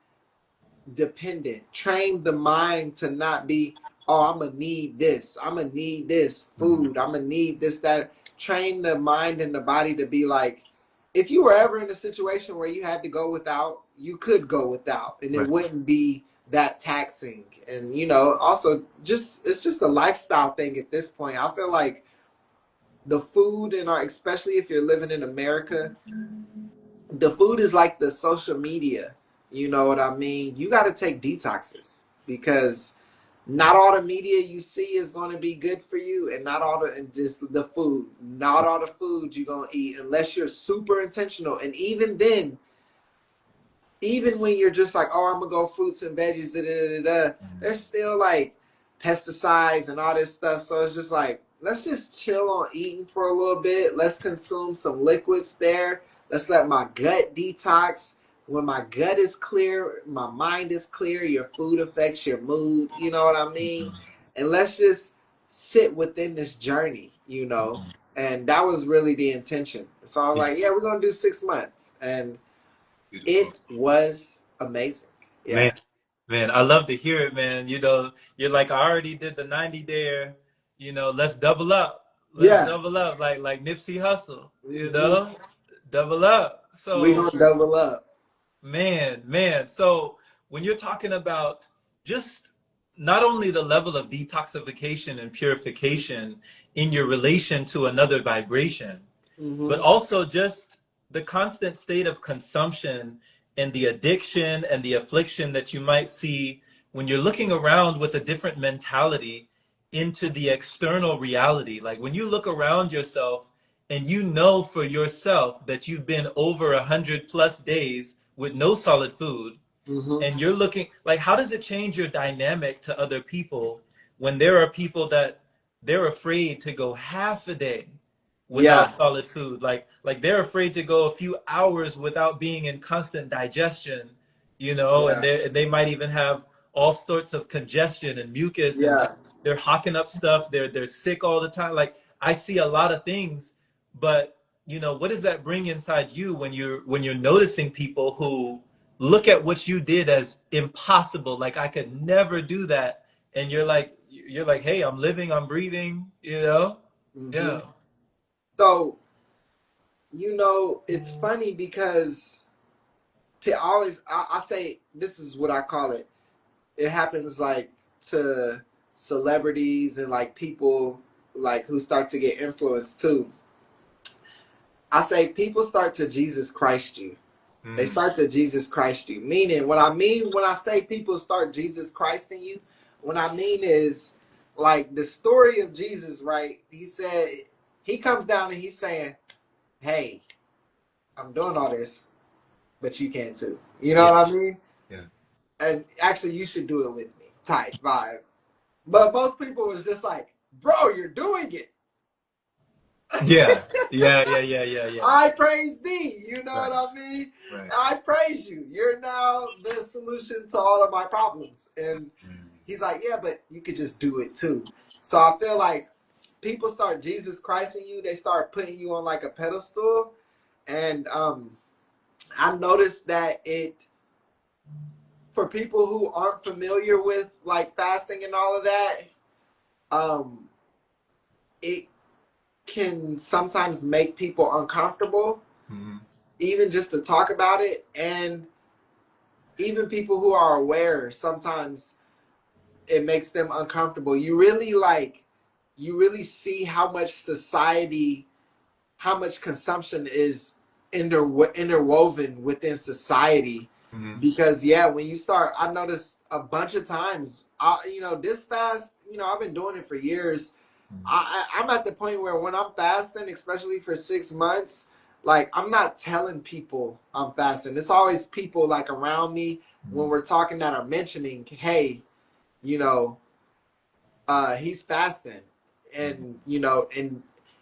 dependent. Train the mind to not be, oh, I'm gonna need this. I'm gonna need this Mm-hmm. food. I'm gonna need this, that. Train the mind and the body to be like, if you were ever in a situation where you had to go without, you could go without, and it Right. wouldn't be that taxing. And you know, also just it's just a lifestyle thing at this point. I feel like the food in our, especially if you're living in America, the food is like the social media. You know what I mean? You got to take detoxes, because not all the media you see is going to be good for you, and not all the, and just the food, not all the food you're going to eat unless you're super intentional. And even then, even when you're just like, oh, I'm gonna go fruits and veggies, there's still like pesticides and all this stuff. So it's just like, let's just chill on eating for a little bit. Let's consume some liquids there. Let's let my gut detox. When my gut is clear, my mind is clear. Your food affects your mood. You know what I mean? And let's just sit within this journey, you know. And that was really the intention. So I was Yeah. like, yeah, we're gonna do 6 months, and Beautiful. it was amazing. Man, Yeah. man, I love to hear it, man. You know, you're like, I already did the 90 day, you know, let's double up. Let's Yeah. double up like Nipsey Hussle, you Hmm. know? Double up. We're So, going to double up. man. So when you're talking about just not only the level of detoxification and purification in your relation to another vibration, but Hmm. also just the constant state of consumption and the addiction and the affliction that you might see when you're looking around with a different mentality into the external reality. Like when you look around yourself and you know for yourself that you've been over 100+ days with no solid food, Hmm. and you're looking like, how does it change your dynamic to other people when there are people that they're afraid to go half a day without Yeah. solid food, like they're afraid to go a few hours without being in constant digestion, you know, and Yeah. they might even have all sorts of congestion and mucus, and Yeah. they're hawking up stuff, they're sick all the time. Like I see a lot of things, but you know, what does that bring inside you when you're noticing people who look at what you did as impossible, like I could never do that, and you're like, hey, I'm living, I'm breathing, you know? Hmm. Yeah. So, you know, it's funny because I say, this is what I call it. It happens like to celebrities and like people like who start to get influenced too. I say people start to Jesus Christ you. They Mm. start to Jesus Christ you. Meaning, what I mean when I say people start Jesus Christ in you, what I mean is like the story of Jesus, right? He said he comes down and he's saying, "Hey, I'm doing all this, but you can too." You know Yeah. what I mean? Yeah. And actually, you should do it with me, type vibe. But most people was just like, "Bro, you're doing it." Yeah. Yeah. Yeah. Yeah. Yeah. Yeah. I praise thee. You know Right. what I mean? Right. I praise you. You're now the solution to all of my problems. And Mm. he's like, yeah, but you could just do it too. So I feel like people start Jesus Christing you. They start putting you on like a pedestal. And I noticed that for people who aren't familiar with like fasting and all of that, um, it can sometimes make people uncomfortable, Mm-hmm. even just to talk about it. And even people who are aware, sometimes it makes them uncomfortable. You really see how much society, how much consumption is interwoven within society. Mm-hmm. Because yeah, when you start, I noticed a bunch of times, this fast, I've been doing it for years. I'm at the point where when I'm fasting, especially for 6 months, like I'm not telling people I'm fasting. It's always people like around me when Mm-hmm. we're talking that are mentioning, hey, you know, he's fasting, and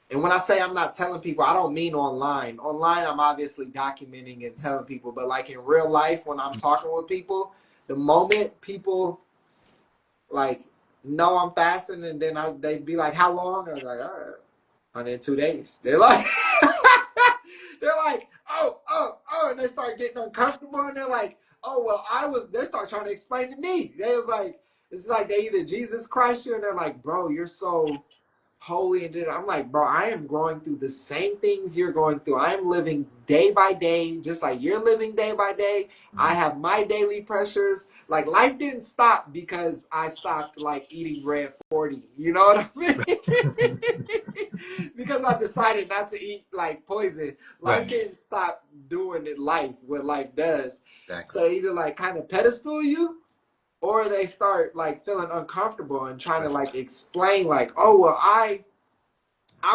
and when I say I'm not telling people, I don't mean online. Online, I'm obviously documenting and telling people, but like in real life, when I'm talking with people, the moment people like know I'm fasting, and then they'd be like, "How long?" I'm like, "All right, 102 days." They're like, they're like, oh, and they start getting uncomfortable, and they're like, "Oh, well, They start trying to explain to me. They was like, it's like they either Jesus Christ you, and they're like, "Bro, you're so holy," and then I'm like, "Bro, I am going through the same things you're going through. I am living day by day, just like you're living day by day. I Mm-hmm. have my daily pressures. Like life didn't stop because I stopped like eating red 40. You know what I mean?" Because I decided not to eat like poison. Life Right. didn't stop doing it life what life does. Exactly. So either like kind of pedestal you, or they start like feeling uncomfortable and trying to Right. like explain like, "Oh well, I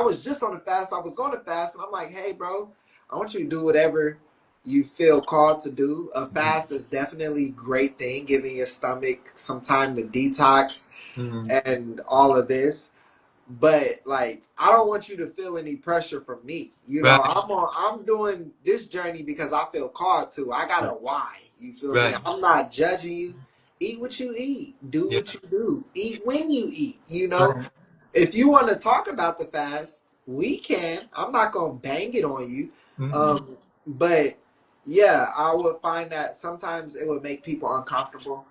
was just on a fast. I was going to fast," and I'm like, "Hey, bro, I want you to do whatever you feel called to do. A Mm-hmm. fast is definitely a great thing, giving your stomach some time to detox Mm-hmm. and all of this. But like, I don't want you to feel any pressure from me. Right. I'm doing this journey because I feel called to. I got a Right. why. You feel me? Right. I'm not judging you. Eat what you eat. Do Yeah. what you do. Eat when you eat. Right. If you want to talk about the fast, we can. I'm not gonna bang it on you. Mm-hmm. But yeah, I would find that sometimes it would make people uncomfortable.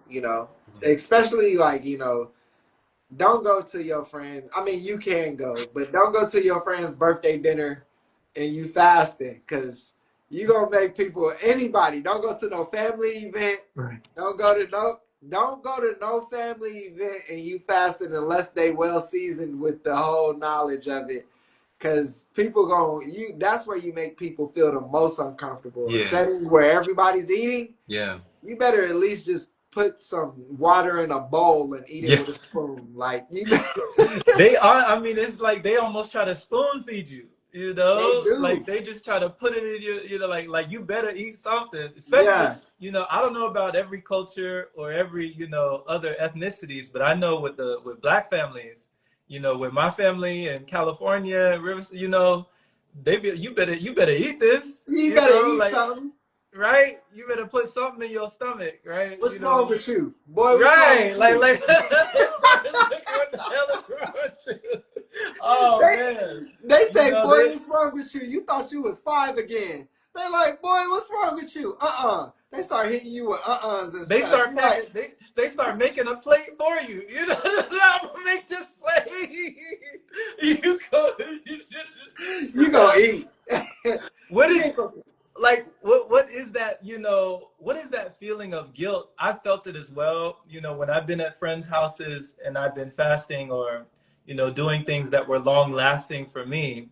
Especially like don't go to your friends. I mean, you can go, but don't go to your friend's birthday dinner and you fasting, because you gonna make people, anybody. Don't go to no family event. Right. Don't go to no family event and you fasting unless they well seasoned with the whole knowledge of it. Cause people that's where you make people feel the most uncomfortable. A Yeah. setting where everybody's eating, Yeah. you better at least just put some water in a bowl and eat it Yeah. with a spoon. Like They are, I mean, it's like they almost try to spoon feed you, they like do. they just try to put it in you, like you better eat something. Especially, Yeah, I don't know about every culture or every, other ethnicities, but I know with black families, with my family in California, Rivers, you better eat this, you better eat like, something. right? You better put something in your stomach, right? What's wrong with you, boy? What's wrong Right, with you? like what the hell is wrong with you? Oh they man, they you say, know boy, they what's wrong with you? You thought you was five again. They like, boy, what's wrong with you? They start hitting you with uh-uhs and they stuff. start You like, packing they start making a plate for you. I'm gonna make this plate. You go. you gonna eat. What You is ain't gonna. like what is that, what is that feeling of guilt? I felt it as well, when I've been at friends' houses and I've been fasting or doing things that were long lasting for me,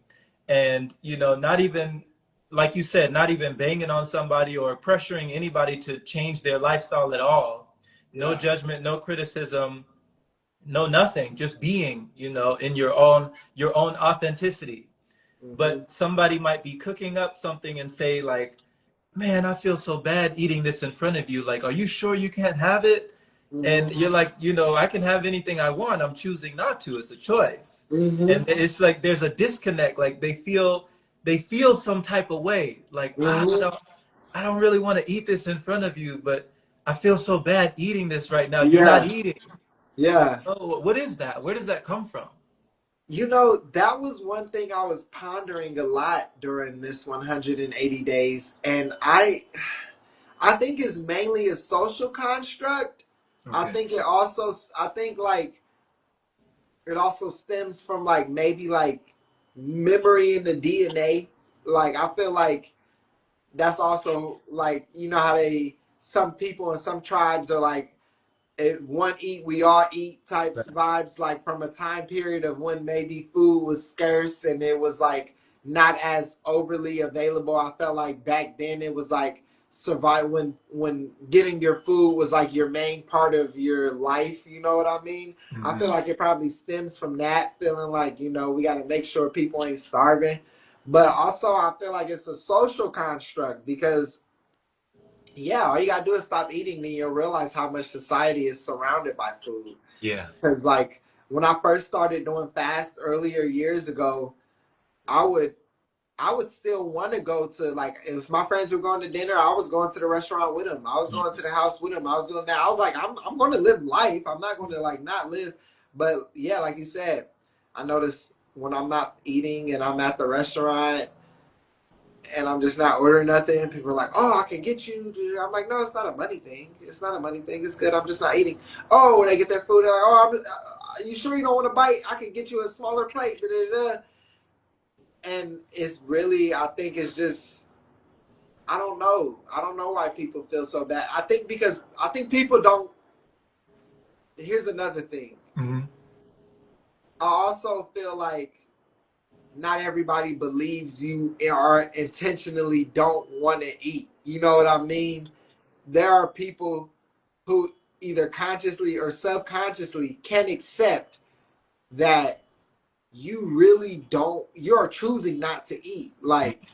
and not even, like you said, not even banging on somebody or pressuring anybody to change their lifestyle at all. No Yeah, judgment, no criticism, no nothing, just being, in your own authenticity. Mhm. But somebody might be cooking up something and say like, man, I feel so bad eating this in front of you. Like, are you sure you can't have it? Mhm. And you're like, I can have anything I want. I'm choosing not to. It's a choice. Mhm. And it's like there's a disconnect. Like they feel some type of way. Like, Mhm. I don't really want to eat this in front of you, but I feel so bad eating this right now. You're not Yeah. eating. Yeah. What is that? Where does that come from? That was one thing I was pondering a lot during this 180 days, and I think it's mainly a social construct. Okay. I think like it also stems from like maybe like memory in the DNA. Like I feel like that's also like how some people and some tribes are like one eat we all eat types Right. vibes, like from a time period of when maybe food was scarce and it was like not as overly available. I felt like back then it was like survive when getting your food was like your main part of your life, you know what I mean? I feel Hmm. like it probably stems from that feeling like we got to make sure people ain't starving. But also I feel like it's a social construct because yeah, all you gotta do is stop eating, then you'll realize how much society is surrounded by food. Yeah. Because like when I first started doing fast earlier years ago, I would I would still want to go to, like, if my friends were going to dinner, I was going to the restaurant with them. I was going to the house with them. I was doing that. I was like, I'm going to live life. I'm not going to like not live. But yeah, like you said, I notice when I'm not eating and I'm at the restaurant and I'm just not ordering nothing, people are like, "Oh, I can get you." I'm like, "No, it's not a money thing. It's not a money thing. It's good. I'm just not eating." Oh, when they get their food, they're like, "Oh, you sure you don't want to bite? I can get you a smaller plate." Da, da, da. And it's really, I think it's just, I don't know. I don't know why people feel so bad. I think because I think people don't. Here's another thing. Hmm. I also feel like not everybody believes you or intentionally don't want to eat. You know what I mean? There are people who either consciously or subconsciously can accept that you really don't, you're choosing not to eat. Like,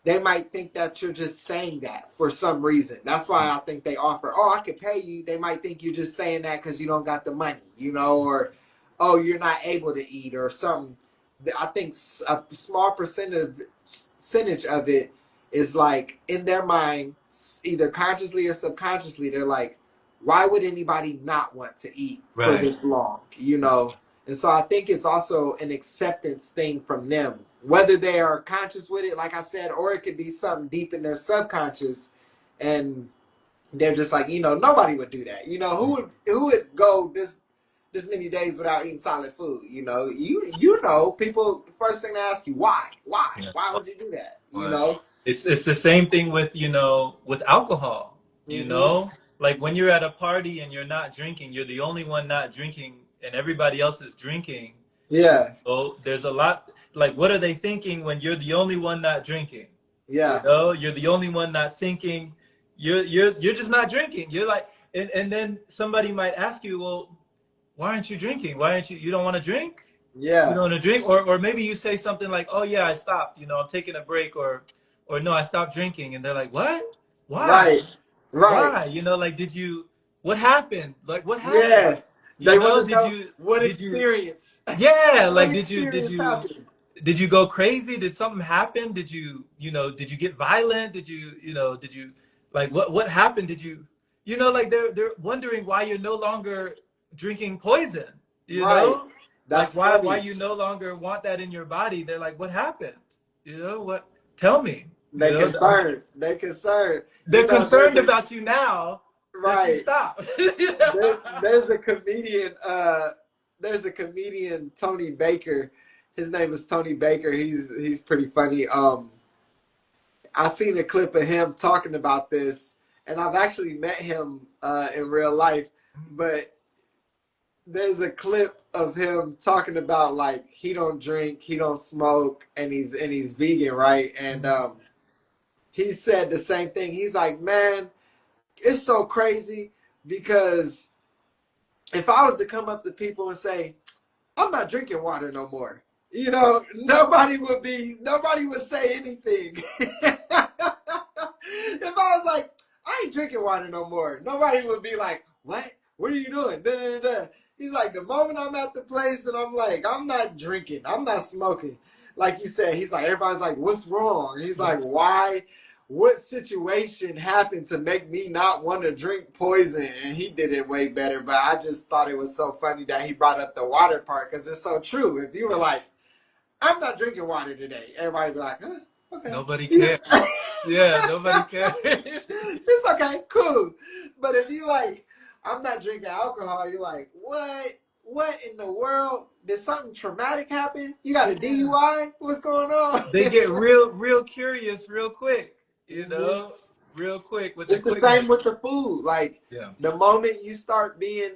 they might think that you're just saying that for some reason. That's why I think they offer, "Oh, I could pay you." They might think you're just saying that because you don't got the money, or, "Oh, you're not able to eat," or something. I think a small percentage of it is like in their mind, either consciously or subconsciously, they're like, "Why would anybody not want to eat for Right. this long?" And so I think it's also an acceptance thing from them, whether they are conscious with it, like I said, or it could be something deep in their subconscious, and they're just like, nobody would do that. Who would go this many days without eating solid food? People. The first thing they ask you, Yeah. why would you do that? Right. It's the same thing with with alcohol. Mm-hmm. Like when you're at a party and you're not drinking, you're the only one not drinking, and everybody else is drinking. Yeah, There's a lot. Like, what are they thinking when you're the only one not drinking? yeah, You're the only one not sinking. You're just not drinking. You're like, and then somebody might ask you, well, why aren't you drinking? Why aren't you don't want to drink? You yeah. don't want to drink, or maybe you say something like, "Oh yeah, I stopped. I'm taking a break," or "No, I stopped drinking," and they're like, "What? Why? Right, right. Why? Like, did you? What happened? Like, what happened? Yeah. They want to Did know you? what Did you? experience. Yeah, What like, did experience you? happened. Did you go crazy? Did something happen? Did you get violent? Did you, like, what happened? Like, they're wondering why you're no longer drinking poison, you Right. know? Like, That's why funny. you no longer want that in your body? They're like, what happened? What? Tell me. They concerned. They concerned. They're There's concerned a about you now that you right. stopped. There's a comedian. There's a comedian, Tony Baker. His name is Tony Baker. He's pretty funny. I seen a clip of him talking about this, and I've actually met him in real life. But there's a clip of him talking about like he don't drink, he don't smoke, and he's vegan, right? And he said the same thing. He's like, "Man, it's so crazy because if I was to come up to people and say, I'm not drinking water no more, nobody would say anything. If I was like, I ain't drinking water no more, nobody would be like, what are you doing? Da, da, da, da. He's like, the moment I'm at the place and I'm like, I'm not drinking, I'm not smoking, like you said, he's like, everybody's like, what's wrong? He's like, why? What situation happened to make me not want to drink poison? And he did it way better, but I just thought it was so funny that he brought up the water part, because it's so true. If you were like, I'm not drinking water today, everybody would be like, huh, okay. Nobody cares. Yeah, nobody cares. It's okay, cool. But if you like, I'm not drinking alcohol, you're like, what? What in the world? Did something traumatic happen? You got a Yeah. DUI? What's going on? They get real curious real quick, Mhm. real quick with the It's the quickness. same with the food. Like, Yeah. the moment you start being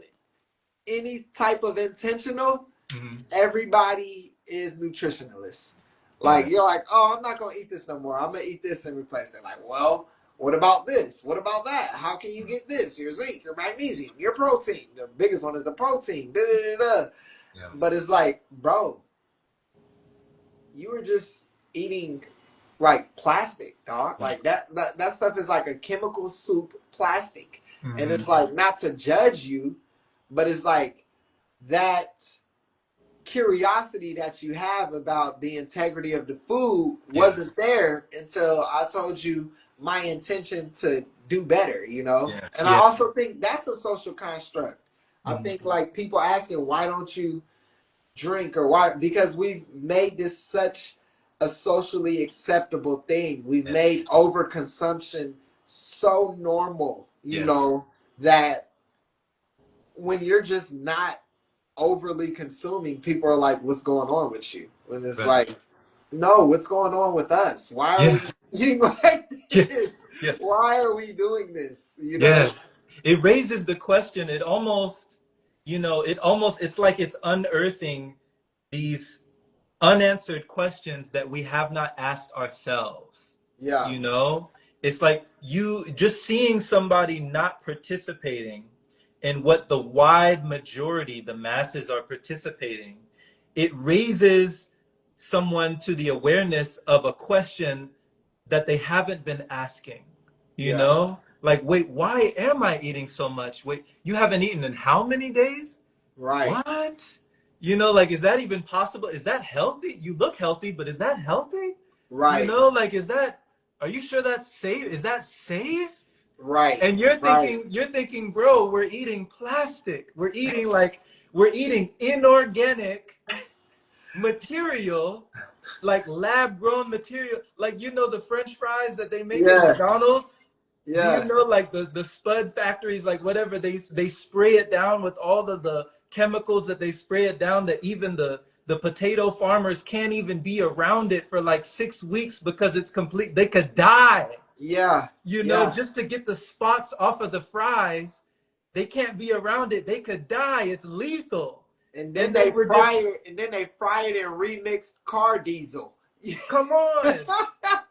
any type of intentional, Hmm. everybody is nutritionalists. Like, Yeah. you're like, oh, I'm not gonna eat this no more. I'm gonna eat this and replace it. Like, well, what about this? What about that? How can you get this? Your zinc, your magnesium, your protein. The biggest one is the protein. Da, da, da, da. Yeah. But it's like, bro, you were just eating like plastic, dog. Yeah. Like that stuff is like a chemical soup plastic. And Hmm. it's like, not to judge you, but it's like that curiosity that you have about the integrity of the food Yeah. wasn't there until I told you my intention to do better. Yeah. And I Yeah. also think that's a social construct. I think Hmm. like people asking, why don't you drink, or why? Because we've made this such a socially acceptable thing. We've Yeah. made overconsumption so normal, Yeah. that when you're just not overly consuming, people are like, what's going on with you? When it's Right. like, no, what's going on with us? Why are Yeah. we eating like Yeah. this? Yeah. Why are we doing this? Yes. It raises the question. It almost, it's like it's unearthing these unanswered questions that we have not asked ourselves. Yeah, You know, it's like you just seeing somebody not participating in what the wide majority, the masses are participating. It raises someone to the awareness of a question that they haven't been asking, yeah, Like, wait, why am I eating so much? Wait, you haven't eaten in how many days? right, What? Like, is that even possible? Is that healthy? You look healthy, but is that healthy? right, Like, are you sure that's safe? Is that safe? right, And you're right. thinking, bro, we're eating plastic. We're eating inorganic material, like lab grown material. Like, the French fries that they make at Yeah, McDonald's? Do you yeah, know, like the Spud factories, like whatever, they spray it down with all of the chemicals that they spray it down, that even the potato farmers can't even be around it for like 6 weeks because it's complete. They could die, yeah, yeah. just to get the spots off of the fries. They can't be around it. They could die. It's lethal. And then And then they we're fry just, it, in remixed car diesel. come on.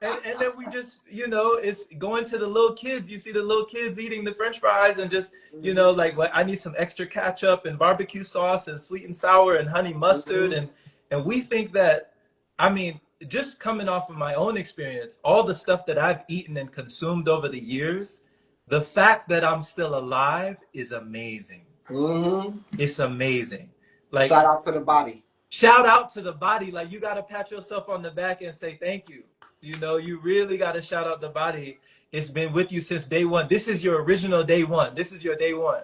And then we just, it's going to the little kids. You see the little kids eating the French fries and just, Mhm, like, I need some extra ketchup and barbecue sauce and sweet and sour and honey mustard. mhm. And we think that, I mean, just coming off of my own experience, all the stuff that I've eaten and consumed over the years, the fact that I'm still alive is amazing. Mhm. It's amazing. Like, Shout out to the body. shout out to the body. Like, you got to pat yourself on the back and say thank you. You really got to shout out the body. It's been with you since day one. This is your original day one. This is your day one.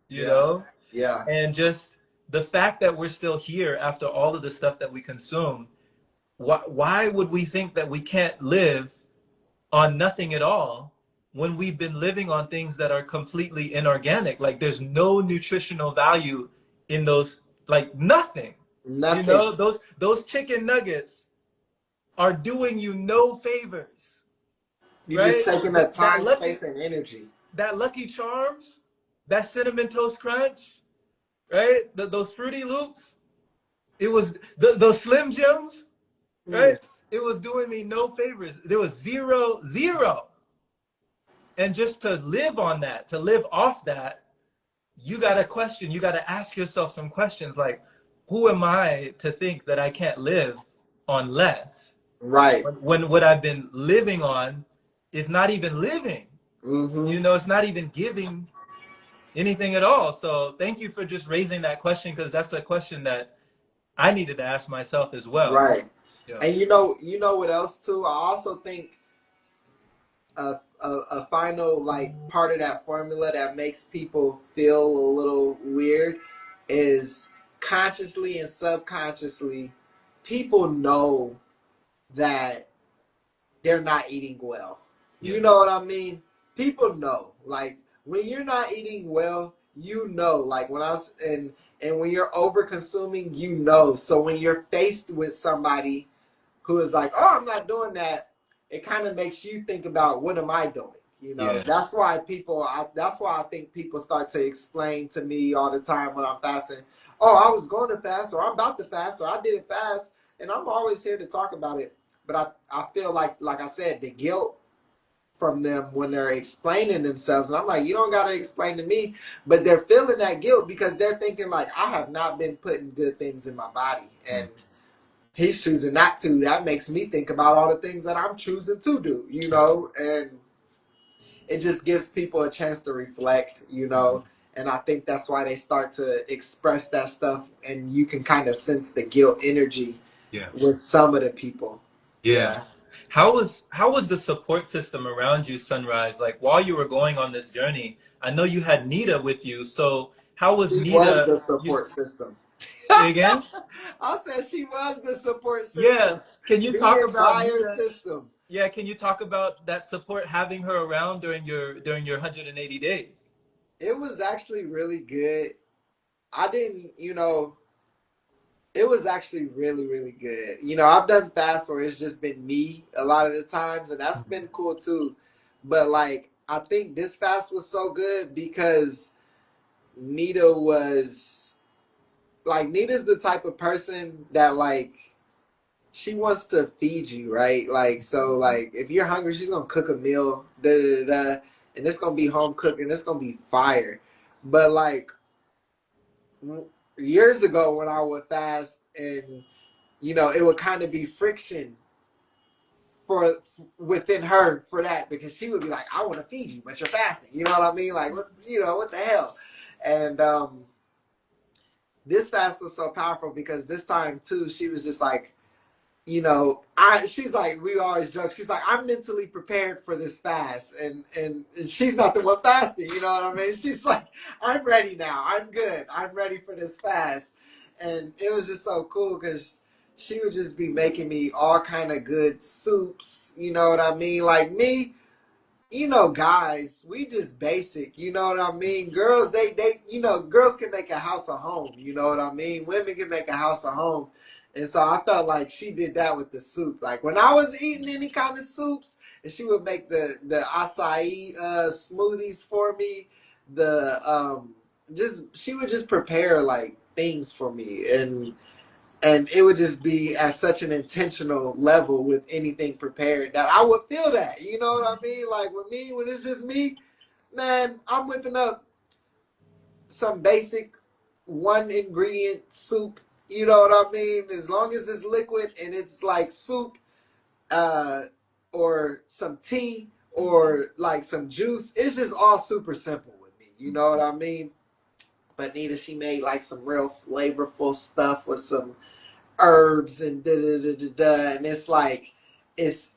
you Yeah, know yeah. and just the fact that we're still here after all of the stuff that we consume. Why would we think that we can't live on nothing at all when we've been living on things that are completely inorganic? Like, there's no nutritional value in those, like nothing. Nothing. Those chicken nuggets are doing you no favors, You just right? taking the That time, lucky space, and energy. that Lucky Charms, that Cinnamon Toast Crunch, right? Those Fruity Loops, it was those Slim Jims, right? Mm. It was doing me no favors. There was zero, zero. And just to live on that, to live off that, you got to question, you got to ask yourself some questions like, who am I to think that I can't live on less? Right. When what I've been living on is not even living. Mm-hmm. You know, it's not even giving anything at all. So thank you for just raising that question because that's a question that I needed to ask myself as well. Right. Yeah. And you know what else too? I also think a final like part of that formula that makes people feel a little weird is consciously and subconsciously people know that they're not eating well. Yeah. You know what I mean? People know. Like when you're not eating well, you know. Like when I was and when you're over consuming, you know. So when you're faced with somebody who is like, "Oh, I'm not doing that," it kind of makes you think about what am I doing? You know, Yeah. that's why that's why I think people start to explain to me all the time when I'm fasting. Oh, I was going to fast, or I'm about to fast, or I didn't fast, and I'm always here to talk about it. But I feel like I said, the guilt from them when they're explaining themselves, and I'm like, you don't got to explain to me, but they're feeling that guilt because they're thinking like, I have not been putting good things in my body, Mm. and he's choosing not to. That makes me think about all the things that I'm choosing to do, you know, and it just gives people a chance to reflect, you know. And I think that's why they start to express that stuff, and you can kind of sense the guilt energy Yeah. with some of the people. Yeah. Yeah. How was the support system around you, Sunrise? Like while you were going on this journey, I know you had Nita with you. So how was She was Nita? the You support system. say again? I said she was the support Yeah. system, Can you the talk about entire Nita? system. Yeah, can you talk about that support having her around during your 180 days? It was actually really good. I didn't, you know, it was actually really, really good. You know, I've done fast where it's just been me a lot of the times, and that's been cool too. But like, I think this fast was so good because Nita was like, Nita's the type of person that like, she wants to feed you, right? Like, so like, if you're hungry, she's gonna cook a meal, da da da, da, and it's gonna be home cooked and it's gonna be fire. But like, years ago when I would fast and you know, it would kind of be friction for within her for that because she would be like, "I want to feed you, but you're fasting." You know what I mean? Like, what you know, what the hell? And this fast was so powerful because this time too, she was just like, you know, she's like, we always joke, she's like, I'm mentally prepared for this fast, and she's not the one fasting, you know what I mean? She's like, I'm ready now, I'm good, I'm ready for this fast. And it was just so cool because she would just be making me all kind of good soups, you know what I mean? Like me, you know, guys, we just basic, you know what I mean? Girls, they, you know, girls can make a house a home, you know what I mean? Women can make a house a home. And so I felt like she did that with the soup. Like when I was eating any kind of soups, and she would make the acai smoothies for me, the just she would just prepare like things for me, and it would just be at such an intentional level with anything prepared that I would feel that. You know what I mean? Like with me, when it's just me, man, I'm whipping up some basic one ingredient soup. You know what I mean? As long as it's liquid and it's like soup, uh, or some tea or like some juice, it's just all super simple with me. You know what I mean? But Nita, she made like some real flavorful stuff with some herbs and da da da da da, and it's like it's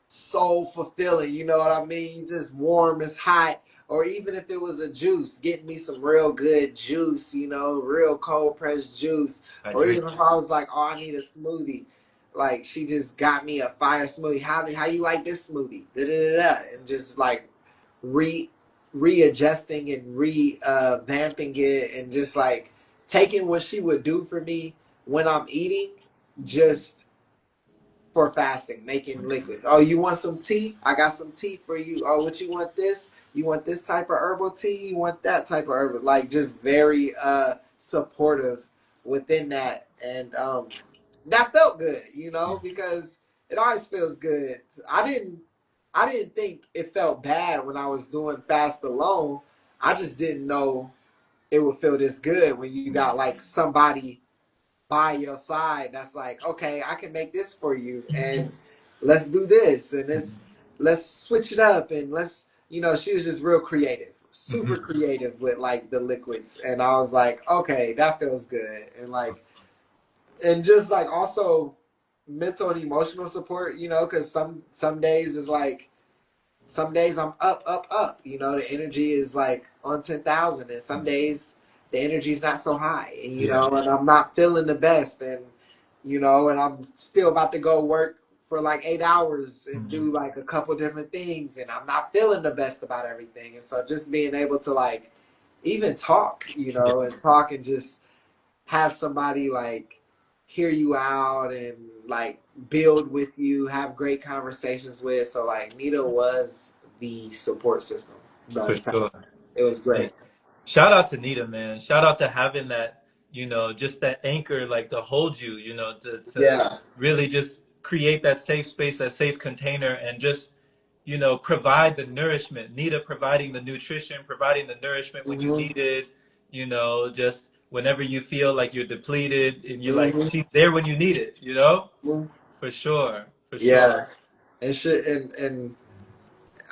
so fulfilling. You know what I mean? Just warm, it's hot. Or even if it was a juice, getting me some real good juice, you know, real cold pressed juice. Or even Hydration. if I was like, oh, I need a smoothie, like she just got me a fire smoothie. How you like this smoothie? Da da da da, and just like re readjusting and vamping it, and just like taking what she would do for me when I'm eating, just for fasting, making liquids. Oh, you want some tea? I got some tea for you. Oh, what you want this? You want this type of herbal tea? You want that type of herbal? Like just very supportive within that. And that felt good, you know, because it always feels good. I didn't think it felt bad when I was doing fast alone. I just didn't know it would feel this good when you got like somebody by your side that's like, okay, I can make this for you, and let's do this, and let's switch it up, and let's, she was just real creative, super creative with like the liquids, and I was like, okay, that feels good, and like, and just like also mental and emotional support, because some days is like, some days I'm up, up, up. The energy is like on 10,000, and some days the energy's not so high, and Yeah. and I'm not feeling the best, and and I'm still about to go work for like 8 hours and do like a couple different things, and I'm not feeling the best about everything, and so just being able to like even talk, Yeah, and talk and just have somebody like hear you out and like build with you, have great conversations with. So like Nita was the support system the for entire sure. time. It was And great. shout out to Nita, man. Shout out to having that, just that anchor, like to hold you, to Yeah. really just create that safe space, that safe container, and just, provide the nourishment. Nita providing the nutrition, providing the nourishment when you Hmm. need it, just whenever you feel like you're depleted and you're like, Hmm. she's there when you need it, Hmm. For sure, for sure. Yeah. And shit, and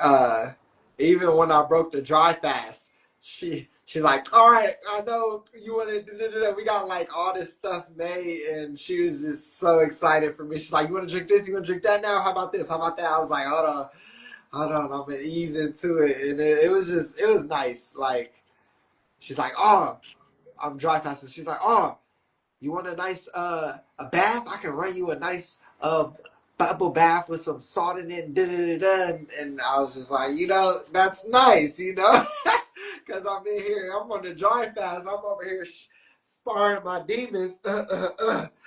uh, even when I broke the dry fast, she like, all right, I know you want to. We got like all this stuff made, and she was just so excited for me. She's like, you want to drink this? You want to drink that now? How about this? How about that? I was like, hold on, I'm gonna ease into it, and it was just, it was nice. Like, she's like, oh, I'm dry fasting. She's like, oh, you want a nice a bath? I can run you a nice bubble bath with some salt in it, and I was just like, that's nice, because I'm in here, I'm on the dry fast, I'm over here sparring my demons,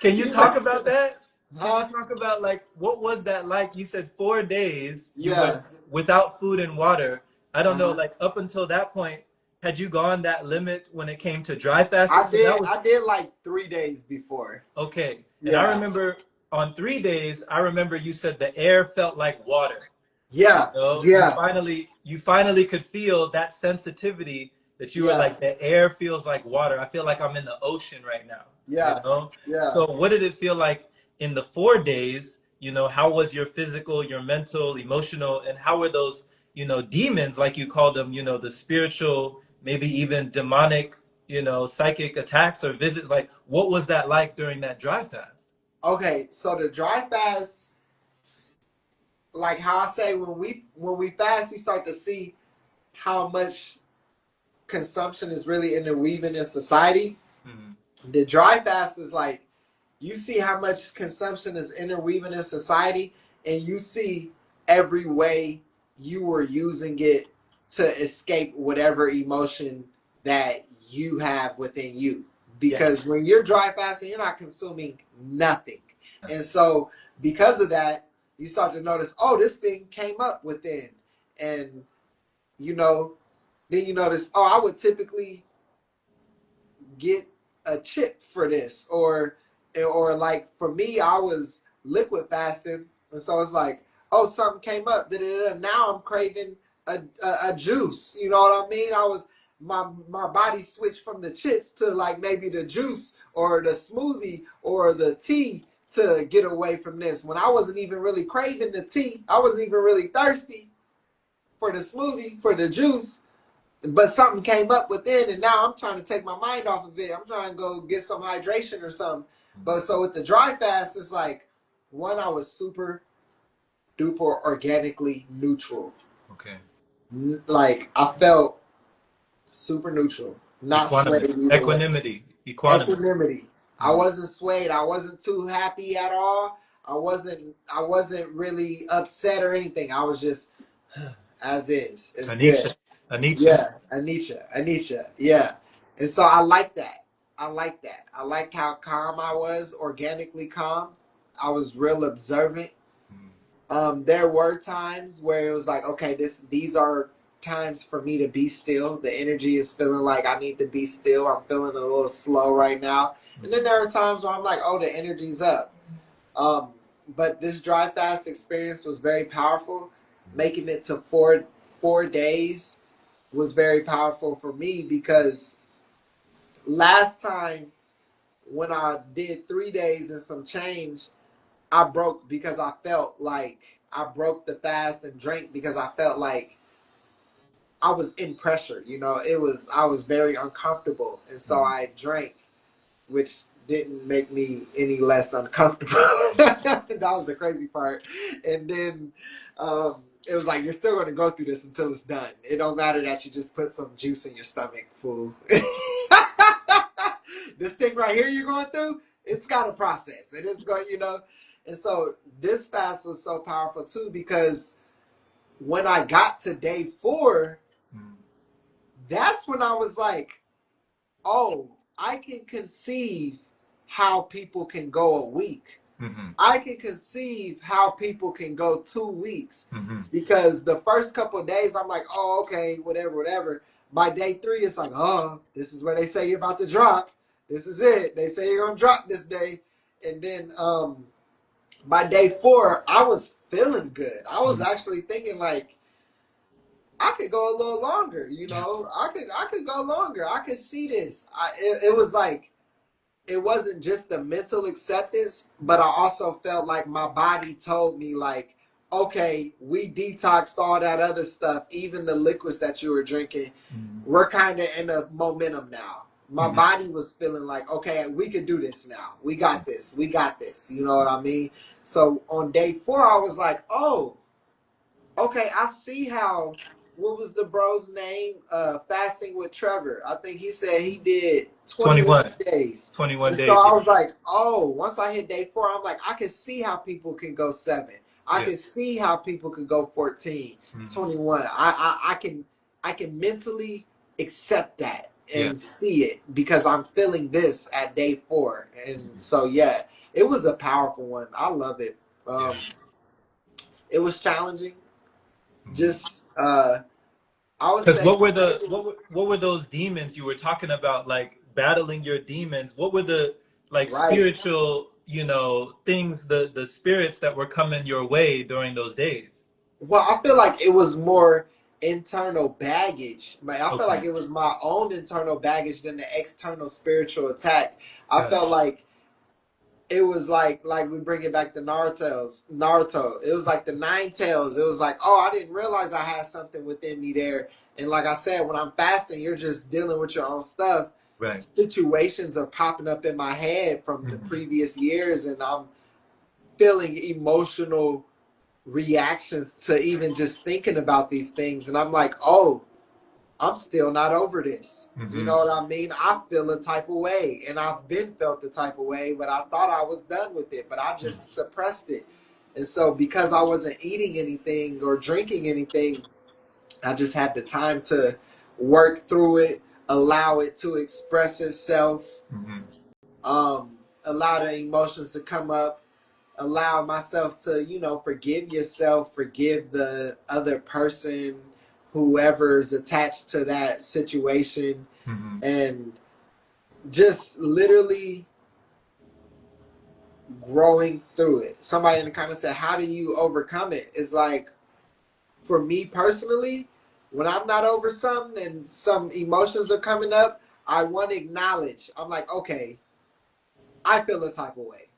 Can you you know, talk about that? Can you huh? talk about like what was that like? You said 4 days you went Yeah, without food and water. I don't know, uh-huh. like up until that point, had you gone that limit when it came to dry fasting? So that was I did like 3 days before. okay. And I Yeah, remember on 3 days, I remember you said the air felt like water. yeah, You yeah, finally could feel that sensitivity that you were yeah, like, the air feels like water. I feel like I'm in the ocean right now, yeah, yeah. So what did it feel like in the 4 days? How was your physical, your mental, emotional, and how were those, demons, like you called them, the spiritual, maybe even demonic, psychic attacks or visits? Like, what was that like during that dry fast? Okay, so the dry fast, like how I say, when we fast, we start to see how much consumption is really interweaving in society. Mhm. The dry fast is like, you see how much consumption is interweaving in society, and you see every way you were using it to escape whatever emotion that you have within you. Yeah. Because when you're dry fasting, you're not consuming nothing. And so because of that, you start to notice, oh, this thing came up within. And you know, then you notice, oh, I would typically get a chip for this, or like for me, I was liquid fasting, and so it's like, oh, something came up, now I'm craving a juice, you know what I mean? I was, my body switched from the chips to like maybe the juice or the smoothie or the tea to get away from this, when I wasn't even really craving the tea, I wasn't even really thirsty for the smoothie, for the juice, but something came up within, and now I'm trying to take my mind off of it. I'm trying to go get some hydration or something. But so with the dry fast, it's like, one, I was super duper organically neutral. Okay. Like, I felt super neutral, not swayed Equanimous, either way. equanimity, equanimous. Equanimity. I Mhm. wasn't swayed. I wasn't too happy at all. I wasn't really upset or anything. I was just as is. It's good. Anisha, Anisha. Yeah, Anisha. Yeah. And so I like that. I like that. I liked how calm I was, organically calm. I was real observant. There were times where it was like, okay, these are times for me to be still. The energy is feeling like I need to be still. I'm feeling a little slow right now. And then there are times where I'm like, oh, the energy's up. Um, but this dry fast experience was very powerful, making it to four days was very powerful for me because last time when I did 3 days and some change, I broke because I felt like I broke the fast and drank because I felt like I was in pressure. I was very uncomfortable, and so Mm-hmm. I drank, which didn't make me any less uncomfortable. That was the crazy part. And then it was like, you're still going to go through this until it's done. It don't matter that you just put some juice in your stomach, fool. This thing right here you're going through, it's got a process. It is going. And so this fast was so powerful too, because when I got to day 4, that's when I was like, oh, I can conceive how people can go a week. Mm-hmm. I can conceive how people can go 2 weeks, Mm-hmm. because the first couple of days I'm like, oh, okay, whatever, whatever. By day 3, it's like, oh, this is where they say you're about to drop. This is it. They say you're gonna drop this day, and then by day 4, I was feeling good. I was Mm-hmm. actually thinking like, I could go a little longer. Yeah. I could go longer. I could see this. It was like, it wasn't just the mental acceptance, but I also felt like my body told me like, okay, we detoxed all that other stuff, even the liquids that you were drinking. Mm-hmm. We're kind of in a momentum now. My Mm-hmm. body was feeling like, okay, we can do this now. We got this. We got this. You know what I mean? So on day 4, I was like, oh, okay, I see how. What was the bro's name? Fasting with Trevor. I think he said he did 21 21. days. 21 And so days. I Yeah. was like, oh, once I hit day 4, I'm like, I can see how people can go 7. I Yeah. can see how people could go 14, Mm-hmm. 21. I can mentally accept that Yeah. and see it because I'm feeling this at day 4. And Mm-hmm. so yeah, it was a powerful one. I love it. Yeah. It was challenging. Mm-hmm. Just I would Because say what were those demons you were talking about, like battling your demons? What were the like right. spiritual, things, the spirits that were coming your way during those days? Well, I feel like it was more internal baggage. I feel like Okay, it was my own internal baggage than the external spiritual attack. I got felt like it was like we bring it back to Naruto's Naruto. It was like the 9 tails. It was like, oh, I didn't realize I had something within me there. And like I said, when I'm fasting, you're just dealing with your own stuff. you. Right. Situations are popping up in my head from the Mm-hmm. previous years, and I'm feeling emotional reactions to even just thinking about these things. And I'm like, oh, I'm still not over this. You Mm-hmm. know what I mean? I feel a type of way, and I've been felt the type of way, but I thought I was done with it, but I just suppressed it. And so because I wasn't eating anything or drinking anything, I just had the time to work through it, allow it to express itself, Mm-hmm. allow the emotions to come up, allow myself to, forgive yourself, forgive the other person, whoever's attached to that situation, Mm-hmm. and just literally growing through it. Somebody in the comments said, how do you overcome it? It's like, for me personally, when I'm not over something and some emotions are coming up, I want to acknowledge. I'm like, okay, I feel a type of way.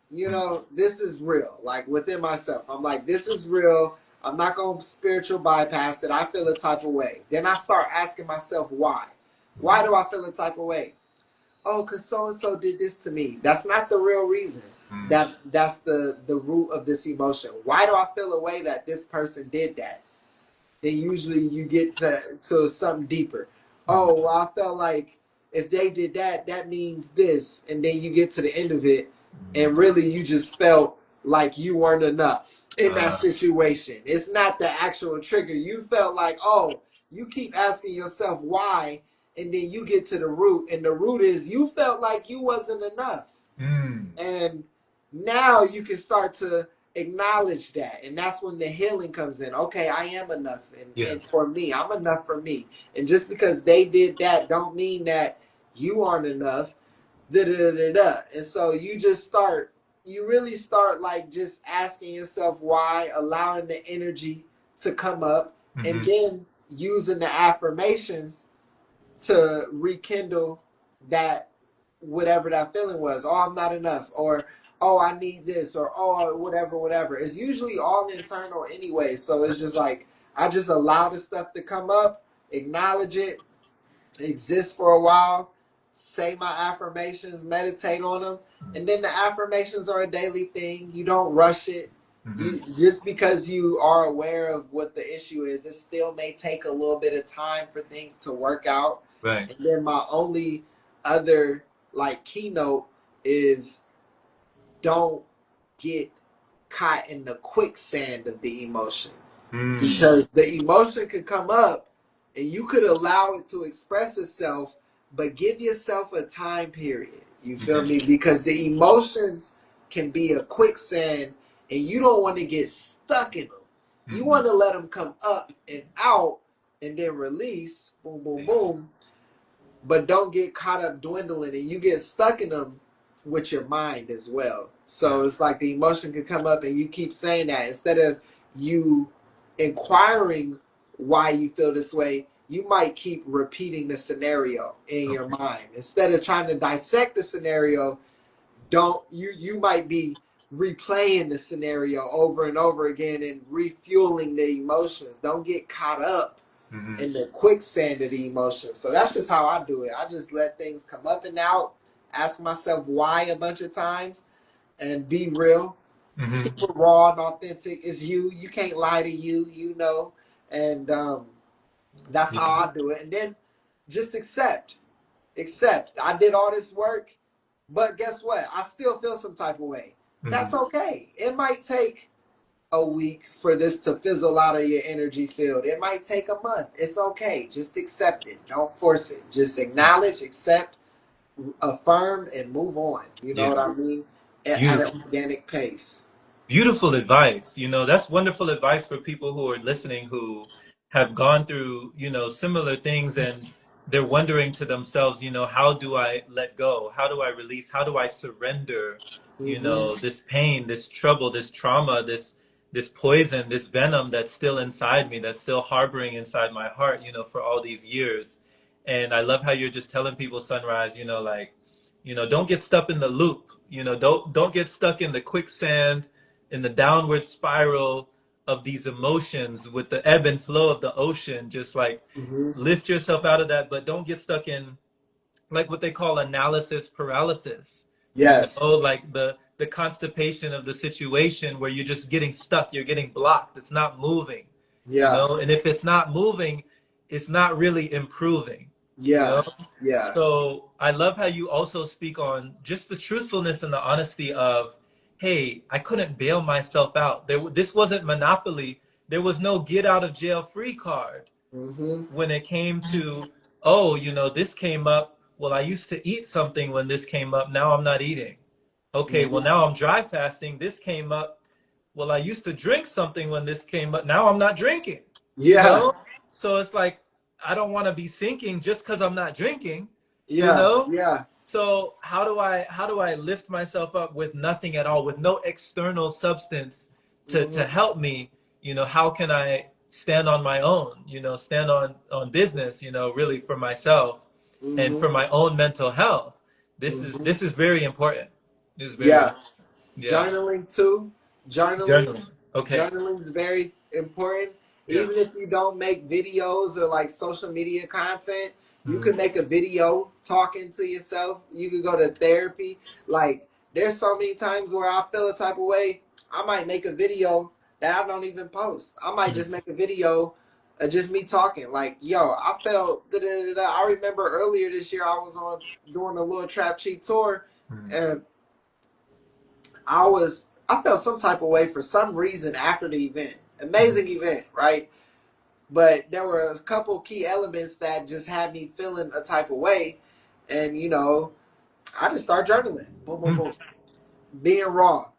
This is real. Like within myself, I'm like, this is real. I'm not going to spiritual bypass it. I feel a type of way. Then I start asking myself why. Why do I feel a type of way? Oh, because so and so did this to me. That's not the real reason. Mm-hmm. That's the root of this emotion. Why do I feel a way that this person did that? Then usually you get to something deeper. Mm-hmm. Oh, well, I felt like if they did that, that means this. And then you get to the end of it, and really you just felt like you weren't enough in that Uh, situation. It's not the actual trigger. You felt like, oh, you keep asking yourself why, and then you get to the root, and the root is you felt like you wasn't enough. mm, And now you can start to acknowledge that. And that's when the healing comes in. Okay, I am enough. yeah. And for me, I'm enough for me. And just because they did that don't mean that you aren't enough. Da, da, da, da. And so you really start like just asking yourself why, allowing the energy to come up. And Mm-hmm. then using the affirmations to rekindle that, whatever that feeling was. Oh, I'm not enough, or oh, I need this, or oh, whatever, whatever. It's usually all internal anyway. So it's just like I just allow the stuff to come up, acknowledge it, exist for a while, say my affirmations, meditate on them, and then the affirmations are a daily thing. You don't rush it. Mm-hmm. You just because you are aware of what the issue is, it still may take a little bit of time for things to work out. Right. And then my only other like keynote is don't get caught in the quicksand of the emotion, Mm. because the emotion could come up and you could allow it to express itself, but give yourself a time period. You feel Mm-hmm. me? Because the emotions can be a quicksand and you don't want to get stuck in them. You Mm-hmm. want to let them come up and out and then release, boom, boom, Yes. boom, but don't get caught up dwindling and you get stuck in them with your mind as well. So Yeah. it's like the emotion can come up and you keep saying that instead of you inquiring why you feel this way, you might keep repeating the scenario in your Okay. mind instead of trying to dissect the scenario. Don't you might be replaying the scenario over and over again and refueling the emotions. Don't get caught up Mm-hmm. in the quicksand of the emotions. So that's just how I do it. I just let things come up and out, ask myself why a bunch of times, and be real, Mm-hmm. super raw and authentic. It's you. You can't lie to you, you know. And that's how Yeah. I do it. And then just accept. Accept. I did all this work, but guess what? I still feel some type of way. Mm-hmm. That's okay. It might take a week for this to fizzle out of your energy field. It might take a month. It's okay. Just accept it. Don't force it. Just acknowledge, accept, affirm, and move on. You know Yeah. what I mean? At Beautiful. an organic pace. Beautiful advice. That's wonderful advice for people who are listening who have gone through, similar things and they're wondering to themselves, how do I let go? How do I release? How do I surrender, Mm-hmm. this pain, this trouble, this trauma, this poison, this venom that's still inside me, that's still harboring inside my heart, for all these years. And I love how you're just telling people, Sunrise, like, don't get stuck in the loop, don't get stuck in the quicksand, in the downward spiral of these emotions with the ebb and flow of the ocean. Just like Mm-hmm. lift yourself out of that, but don't get stuck in like what they call analysis paralysis. Yes. Like the constipation of the situation where you're just getting stuck, you're getting blocked, it's not moving, Yeah. and if it's not moving, it's not really improving, you Yeah. know. Yeah. So I love how you also speak on just the truthfulness and the honesty of, hey, I couldn't bail myself out. This wasn't Monopoly. There was no get out of jail free card Mm-hmm. when it came to, oh, this came up. Well, I used to eat something when this came up. Now I'm not eating. Okay, well, Mm-hmm. now I'm dry fasting. This came up. Well, I used to drink something when this came up. Now I'm not drinking, you Yeah. know? So it's like, I don't want to be sinking just because I'm not drinking, you Yeah. know? Yeah. So how do I lift myself up with nothing at all, with no external substance to Mm-hmm. help me? How can I stand on my own, stand on business, really for myself and Mm-hmm. for my own mental health. This is Mm-hmm. this is very important. This is very, Yeah. yeah. Journaling too. Journaling. Journaling. Okay. Journaling is very important. Yeah. Even if you don't make videos or like social media content, you can Mm-hmm. make a video talking to yourself. You could go to therapy. Like there's so many times where I feel a type of way. I might make a video that I don't even post. I might just make a video of just me talking. Like, yo, I felt da, da, da, da. I remember earlier this year I was on doing a little trap cheat tour, Mm-hmm. and I felt some type of way for some reason after the event. Amazing event, right? But there were a couple key elements that just had me feeling a type of way. And I just started journaling. Boom, boom, Mm-hmm. boom. Being raw.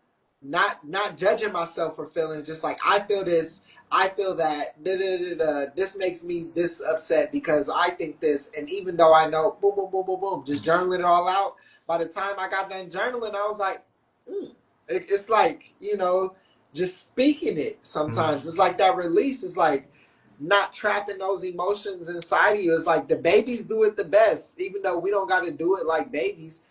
Not judging myself for feeling, just like I feel this, I feel that, da, da, da, da, this makes me this upset because I think this, and even though I know, boom, boom, boom, boom, boom, just journaling it all out. By the time I got done journaling, I was like, it's like, just speaking it Mm-hmm. sometimes. It's like that release. It's like, not trapping those emotions inside of you. It's like the babies do it the best, even though we don't got to do it like babies.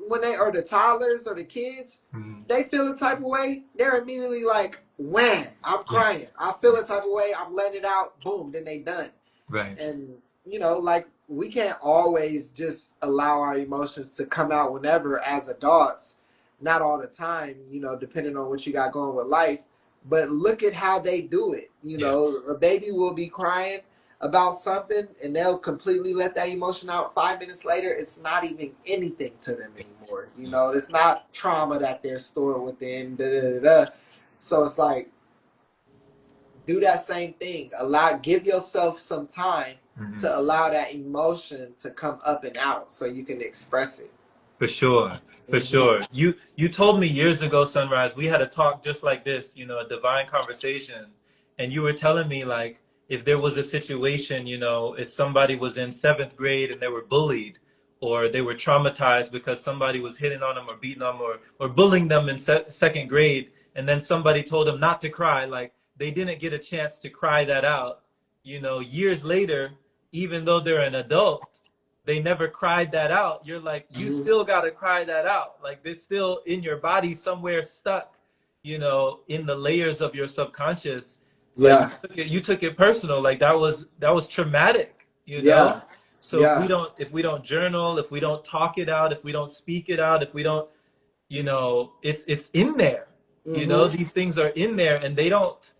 When they are the toddlers or the kids, they feel a type of way, they're immediately like, "When I'm Yeah. crying, I feel a type of way. I'm letting it out. Boom, then they done." Right. And like we can't always just allow our emotions to come out whenever as adults. Not all the time, depending on what you got going with life. But look at how they do it. Yeah. A baby will be crying about something and they'll completely let that emotion out. 5 minutes later, it's not even anything to them anymore. It's not trauma that they're stored within. Da, da, da, da. So it's like, do that same thing. Give yourself some time to allow that emotion to come up and out so you can express it. For sure, for Mm-hmm. sure. You told me years ago, Sunrise, we had a talk just like this, a divine conversation, and you were telling me like if there was a situation, if somebody was in seventh grade and they were bullied, or they were traumatized because somebody was hitting on them or beating them or bullying them in second grade, and then somebody told them not to cry, like they didn't get a chance to cry that out, years later, even though they're an adult they never cried that out. You're like, you Mm-hmm. still got to cry that out. Like, it's still in your body somewhere stuck, in the layers of your subconscious. But Yeah, you took it personal. Like that was traumatic. yeah, So yeah. if we don't journal, if we don't talk it out, if we don't speak it out, if we don't, it's in there. Mm-hmm. These things are in there and they don't,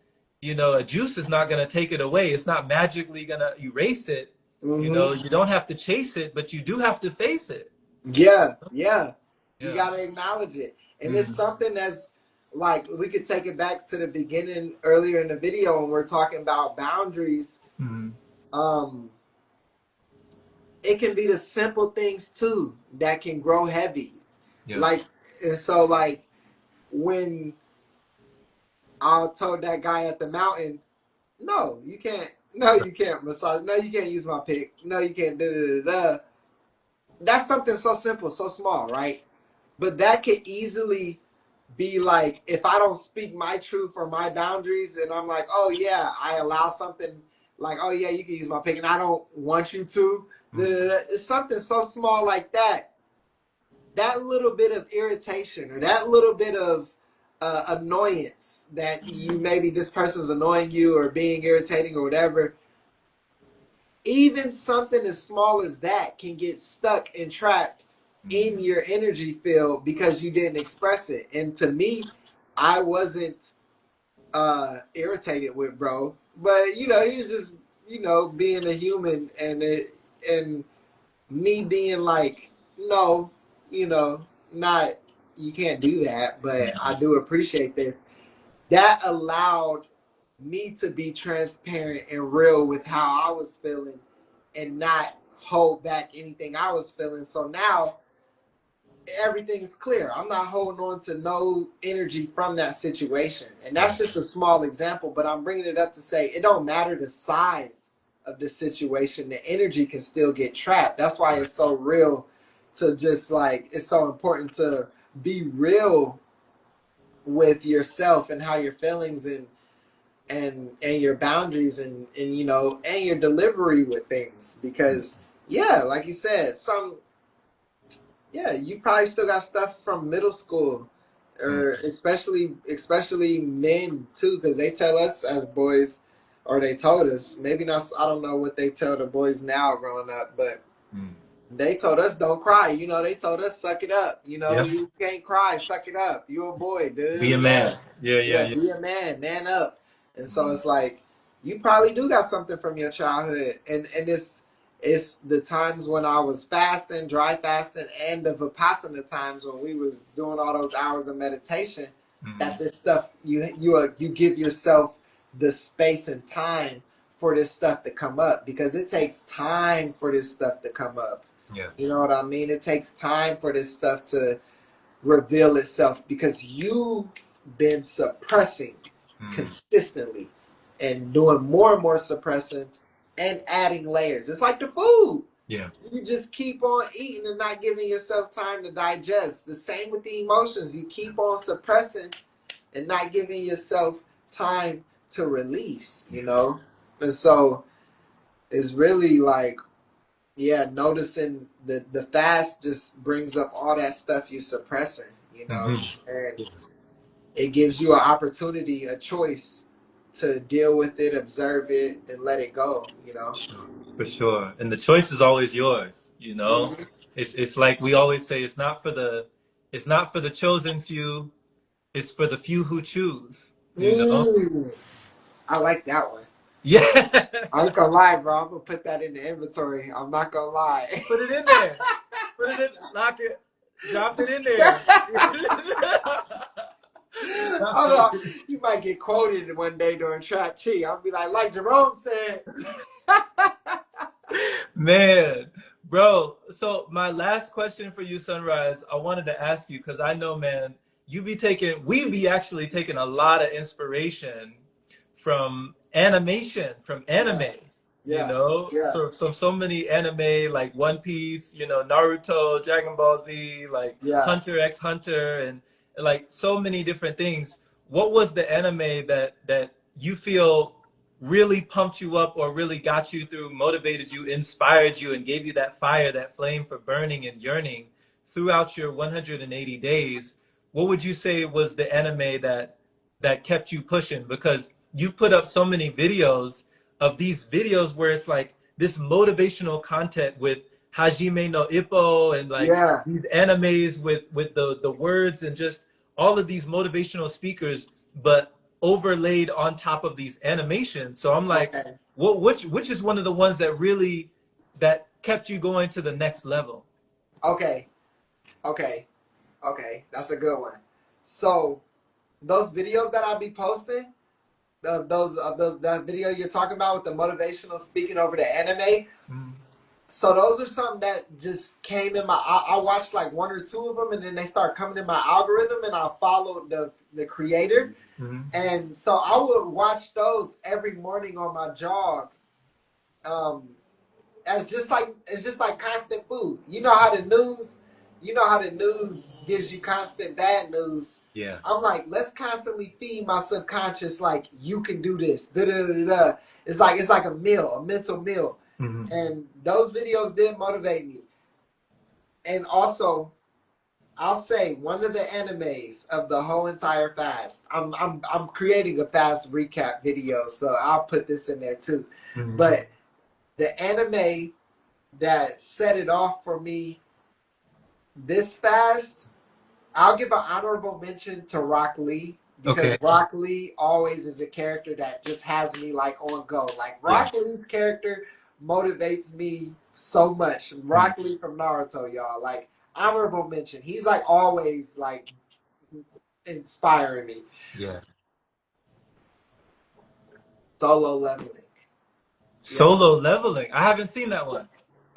a juice is not going to take it away. It's not magically going to erase it. Mm-hmm. You don't have to chase it, but you do have to face it. Yeah, yeah. You Yeah. gotta acknowledge it. And it's Mm-hmm. something that's like we could take it back to the beginning earlier in the video when we're talking about boundaries. Mm-hmm. Um, it can be the simple things too that can grow heavy. Yeah. Like and so like when I told that guy at the mountain, no, you can't. No, you can't massage. No, you can't use my pick. No, you can't. Da, da, da, da. That's something so simple, so small, right? But that could easily be like if I don't speak my truth or my boundaries, and I'm like, oh yeah, I allow something like, oh yeah, you can use my pick, and I don't want you to. Da, da, da. It's something so small like that. That little bit of irritation or that little bit of annoyance that you maybe this person's annoying you or being irritating or whatever, even something as small as that can get stuck and trapped in your energy field because you didn't express it. And to me, I wasn't irritated with bro, but he was just being a human, and me being like, no, not, you can't do that, but I do appreciate this. That allowed me to be transparent and real with how I was feeling and not hold back anything I was feeling. So now everything's clear. I'm not holding on to no energy from that situation. And that's just a small example, but I'm bringing it up to say it don't matter the size of the situation. The energy can still get trapped. That's why it's so real to just like, it's so important to be real with yourself and how your feelings and your boundaries and your delivery with things, because yeah, like you said, you probably still got stuff from middle school, or especially men too, because they tell us as boys, or they told us, maybe not, I don't know what they tell the boys now growing up, but they told us don't cry. They told us suck it up. Yep. You can't cry, suck it up. You a boy, Be a dude. man. Yeah, yeah, Yeah, yeah. be a man up. And so it's like you probably do got something from your childhood, and it's the times when I was fasting, dry fasting, and the Vipassana times when we was doing all those hours of meditation. That this stuff you give yourself the space and time for this stuff to come up, because it takes time for this stuff to come up. Yeah. You know what I mean? It takes time for this stuff to reveal itself because you've been suppressing consistently and doing more and more suppressing and adding layers. It's like the food. Yeah. You just keep on eating and not giving yourself time to digest. The same with the emotions. You keep on suppressing and not giving yourself time to release. And so it's really like, yeah, noticing the fast just brings up all that stuff you're suppressing, you know, Hmm. and it gives you an opportunity, a choice to deal with it, observe it, and let it go, you know. For sure. And the choice is always yours, you know? Mm-hmm. It's like we always say, it's not for the chosen few, it's for the few who choose, you know? Mm, I like that one. Yeah. I ain't gonna lie, bro. I'm gonna put that in the inventory. I'm not gonna lie. Put it in there. Put it in, lock it, drop it in there. Drop I'm it. like, you might get quoted one day during Trap Chi. I'll be like Jerome said. Man, bro. So my last question for you, Sunrise, I wanted to ask you because I know, man, we be actually taking a lot of inspiration from animation, from Yeah, anime, you yeah, know? yeah, So many anime like One Piece, you know, Naruto, Dragon Ball Z, like yeah. Hunter x Hunter, and like so many different things. What was the anime that you feel really pumped you up or really got you through, motivated you, inspired you, and gave you that fire, that flame for burning and yearning throughout your 180 days? What would you say was the anime that kept you pushing? Because you've put up so many videos of these videos where it's like this motivational content with Hajime no Ippo and like Yeah. these animes with the words and just all of these motivational speakers, but overlaid on top of these animations. So I'm like, Okay. which is one of the ones that really that kept you going to the next level? Okay. Okay. Okay. That's a good one. So those videos that I'll be posting, those that video you're talking about with the motivational speaking over the anime. Mm-hmm. So those are something that just came in my. I watched like one or two of them, and then they start coming in my algorithm, and I followed the creator, and so I would watch those every morning on my jog. Um, as just like it's just like constant food. You know how the news gives you constant bad news. Yeah. I'm like, let's constantly feed my subconscious like you can do this. Da da da da. It's like a meal, a mental meal. Mm-hmm. And those videos did motivate me. And also, I'll say one of the animes of the whole entire fast. I'm creating a fast recap video, so I'll put this in there too. Mm-hmm. But the anime that set it off for me this fast, I'll give an honorable mention to Rock Lee because Okay. Rock Lee always is a character that just has me like on go. Like Yeah. Rock Lee's character motivates me so much. Mm. Rock Lee from Naruto, y'all. Like honorable mention. He's like always like inspiring me. Yeah. Solo leveling. Yeah. Solo leveling. I haven't seen that one.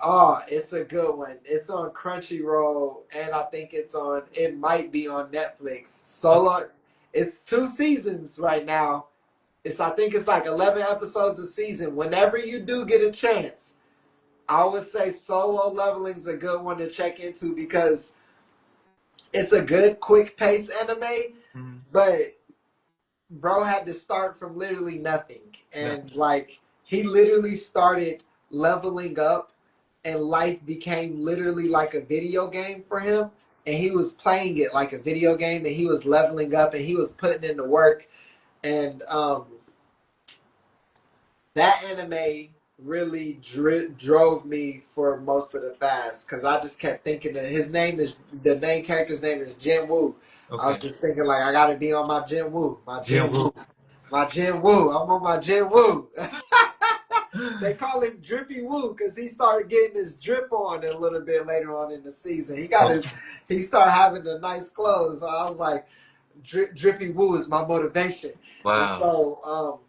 Oh, it's a good one. It's on Crunchyroll, and I think it might be on Netflix. Solo, it's 2 seasons right now. I think it's like 11 episodes a season. Whenever you do get a chance, I would say Solo Leveling's a good one to check into because it's a good, quick pace anime, Mm. but bro had to start from literally nothing. No. And like, he literally started leveling up and life became literally like a video game for him. And he was playing it like a video game, and he was leveling up, and he was putting in the work. And that anime really drove me for most of the fast because I just kept thinking that the main character's name is Jin Woo. I was Okay. just thinking like I gotta be on my Jin Woo, Jin Woo. my Jin Woo. I'm on my Jin Woo. They call him Drippy Woo because he started getting his drip on a little bit later on in the season. Oh, He started having the nice clothes. So I was like, Drippy Woo is my motivation. And wow. so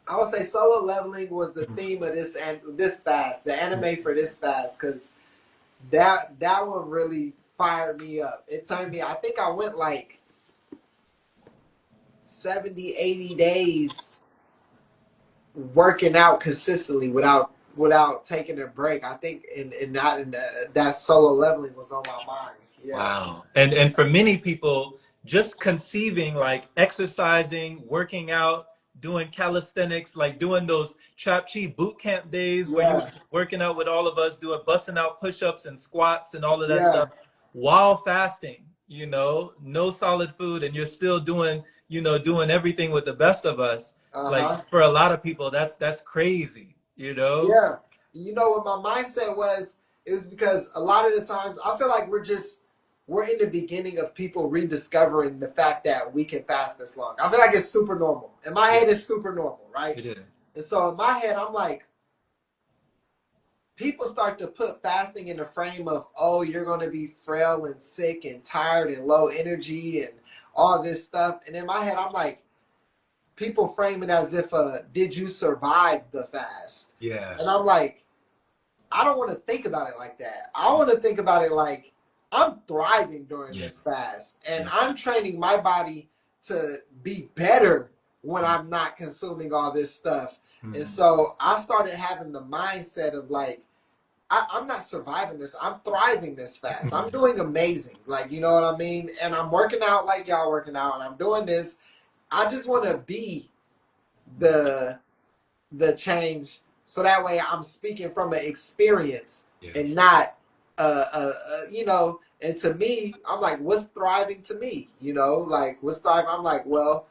I would say solo leveling was the theme of this fast, the anime for this fast, because that one really fired me up. It turned me. I think I went like 70, 80 days working out consistently without taking a break. I think that solo leveling was on my mind. Yeah. Wow. And for many people, just conceiving like exercising, working out, doing calisthenics, like doing those trap chi boot camp days where you was Yeah. working out with all of us, doing busting out push-ups and squats and all of that Yeah. stuff while fasting, you know, no solid food, and you're still doing, you know, doing everything with the best of us. Like Uh-huh. for a lot of people, that's crazy, you know? Yeah. You know what my mindset was? It was because a lot of the times I feel like we're in the beginning of people rediscovering the fact that we can fast this long. I feel like it's super normal. In my Yeah, head, it's super normal, right? it is. And so in my head, I'm like, people start to put fasting in the frame of, oh, you're going to be frail and sick and tired and low energy and all this stuff. And in my head, I'm like, people frame it as if, did you survive the fast? Yeah. And I'm like, I don't want to think about it like that. I want to think about it like I'm thriving during Yeah. this fast and Yeah. I'm training my body to be better when I'm not consuming all this stuff. And so I started having the mindset of like, I'm not surviving this. I'm thriving this fast. I'm doing amazing. Like, you know what I mean? And I'm working out like y'all working out and I'm doing this. I just want to be the change, so that way I'm speaking from an experience Yeah. and not you know. And to me, I'm like, what's thriving to me, you know, like what's thriving? I'm like, well,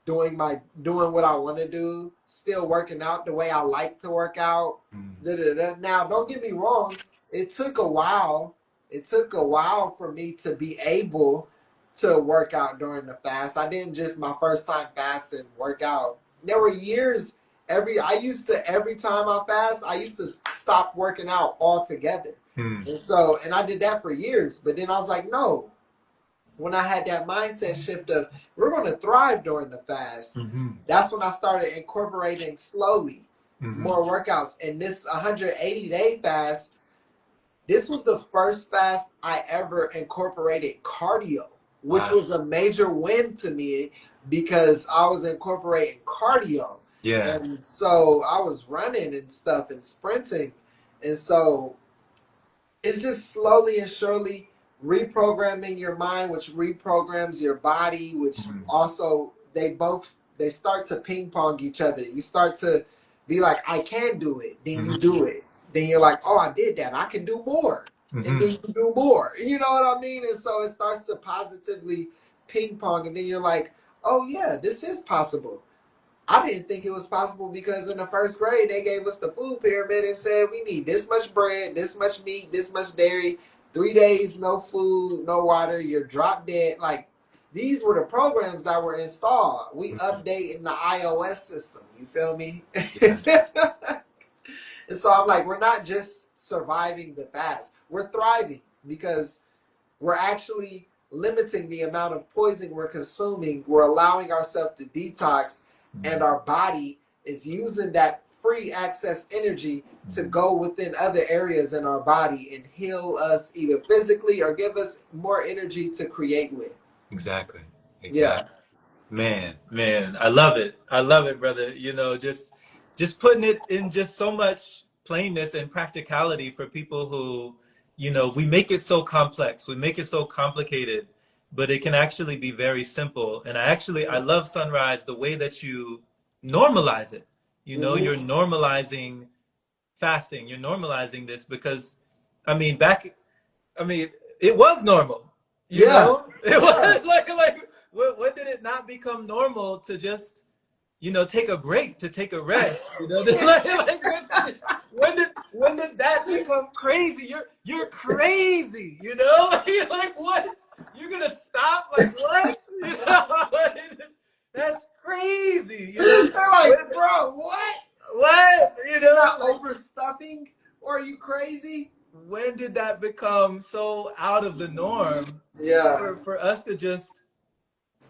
doing what I want to do, still working out the way I like to work out. Da, da, da. Now, don't get me wrong, it took a while. It took a while for me to be able to work out during the fast. I didn't just my first time fasting work out. There were years every time I fast, I used to stop working out altogether. And I did that for years, but then I was like, no, when I had that mindset shift of we're going to thrive during the fast, that's when I started incorporating slowly more workouts. And this 180-day fast, this was the first fast I ever incorporated cardio, which Wow. was a major win to me because I was incorporating cardio. Yeah. And so I was running and stuff and sprinting. And so it's just slowly and surely reprogramming your mind, which reprograms your body, which also they start to ping pong each other. You start to be like, I can do it. Then you do it. Then you're like, oh, I did that. I can do more. And then you do more. You know what I mean? And so it starts to positively ping pong. And then you're like, oh, yeah, this is possible. I didn't think it was possible because in the first grade they gave us the food pyramid and said we need this much bread, this much meat, this much dairy, 3 days no food, no water, you're drop dead. Like these were the programs that were installed. We update in the iOS system. You feel me? And so I'm like, we're not just surviving the fast, we're thriving because we're actually limiting the amount of poison we're consuming. We're allowing ourselves to detox, and our body is using that free access energy to go within other areas in our body and heal us either physically or give us more energy to create with. Exactly. Yeah. Exactly. Man, I love it. I love it, brother. You know, just putting it in just so much plainness and practicality for people who, you know, we make it so complex. We make it so complicated, but it can actually be very simple. And I love Sunrise the way that you normalize it. You know, you're Mm-hmm. normalizing fasting. You're normalizing this because I mean, I mean, it was normal. You Yeah. know, it Yeah. was like when did it not become normal to just, you know, take a break, to take a rest? You know, like when did that become crazy? You're crazy. You know, you're like what? You're gonna stop? Like what? You know, that's crazy. You know, They're when, like, bro, what? what? You You're know, not like overstuffing? Or are you crazy? when did that become so out of the norm Yeah. for us to just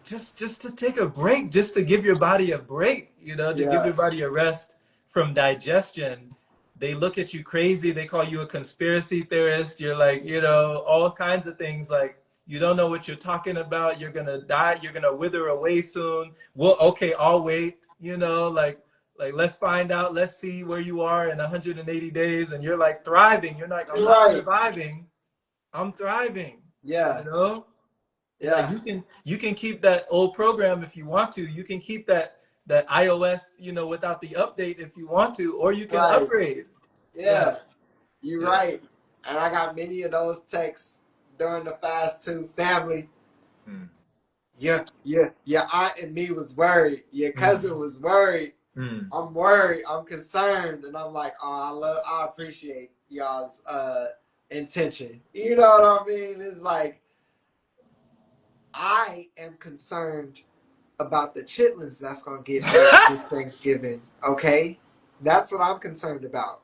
to take a break, just to give your body a break, you know, to give Yeah. your body a rest from digestion? They look at you crazy. They call you a conspiracy theorist. You're like, you know, all kinds of things like you don't know what you're talking about. You're gonna die. You're gonna wither away soon. Well, okay, I'll wait. You know, like let's find out. Let's see where you are in 180 days, and you're like thriving. You're like, I'm not Right. surviving. I'm thriving. You Yeah. know, and like Yeah. you can keep that old program if you want to. You can keep that iOS, you know, without the update if you want to, or you can Right. upgrade. Yeah, Yeah. You're yeah. right. And I got many of those texts during the fast too. Family, Mm. your aunt and me was worried. Your cousin Mm. was worried. Mm. I'm worried. I'm concerned. And I'm like, oh, I appreciate y'all's intention. You know what I mean? It's like I am concerned about the chitlins that's gonna get made this Thanksgiving. Okay, that's what I'm concerned about.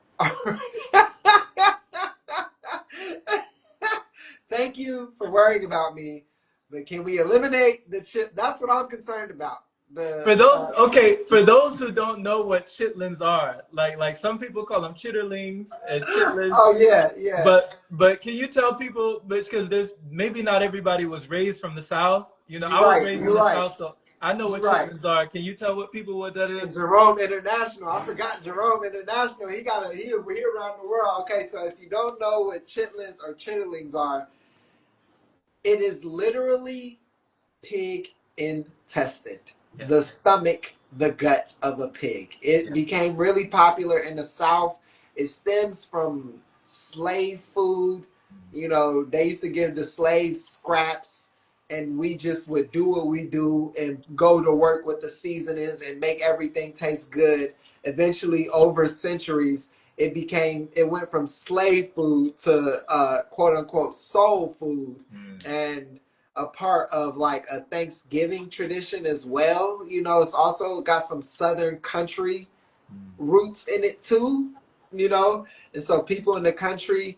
Thank you for worrying about me, but can we eliminate the chip? That's what I'm concerned about. The For those, okay, for those who don't know what chitlins are, like some people call them chitterlings and chitlins. oh yeah, yeah. But can you tell people, because there's maybe not everybody was raised from the South. You know, You're I was right. raised in You're the right. South, so I know You're what right. chitlins are. Can you tell what people what that And is? Jerome International. I forgot Jerome International. He got he over here around the world. Okay, so if you don't know what chitlins or chitterlings are, it is literally pig intestine, Yeah, the stomach, the gut of a pig. It yeah. became really popular in the South. It stems from slave food. You know, they used to give the slaves scraps, and we just would do what we do and go to work with the seasonings and make everything taste good. Eventually, over centuries, it went from slave food to quote unquote soul food. Mm. And a part of like a Thanksgiving tradition as well. You know, it's also got some Southern country Mm. roots in it too, you know? And so people in the country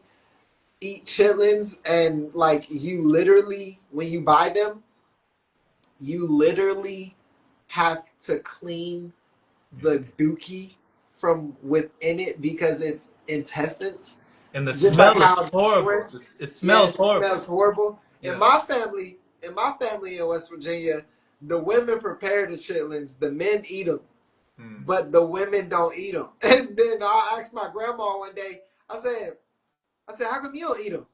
eat chitlins and like you literally, when you buy them, you literally have to clean the dookie from within it because it's intestines. And the Just like smell is how horrible. shrimp, It yes, smells it smells horrible. horrible. Yeah. In my family in West Virginia, the women prepare the chitlins, the men eat them, Mm. but the women don't eat them. And then I asked my grandma one day, I said, how come you don't eat them?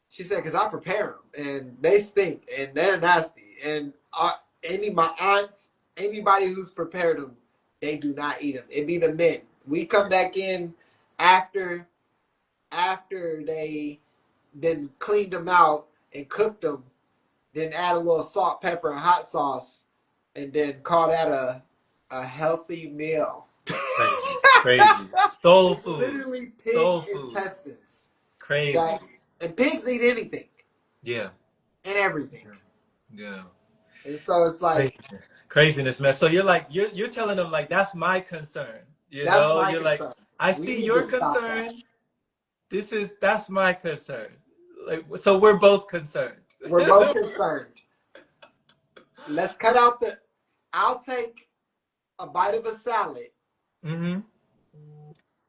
She said, because I prepare them and they stink and they're nasty. And my aunts, anybody who's prepared them, they do not eat them. It be the men. We come back in after they then cleaned them out and cooked them, then add a little salt, pepper, and hot sauce, and then call that a healthy meal. Crazy. Crazy. Soul It's food. literally pig Soul food. intestines. Crazy. That and pigs eat anything Yeah. and everything. Yeah. Yeah. And so it's like Craziness. Craziness, man. So you're like you're telling them like that's my concern. You that's know, my you're like, concern. I We see need your to stop that. concern. That's my concern. Like so we're both concerned. We're both concerned. Let's cut out the. I'll take a bite of a salad Mm-hmm.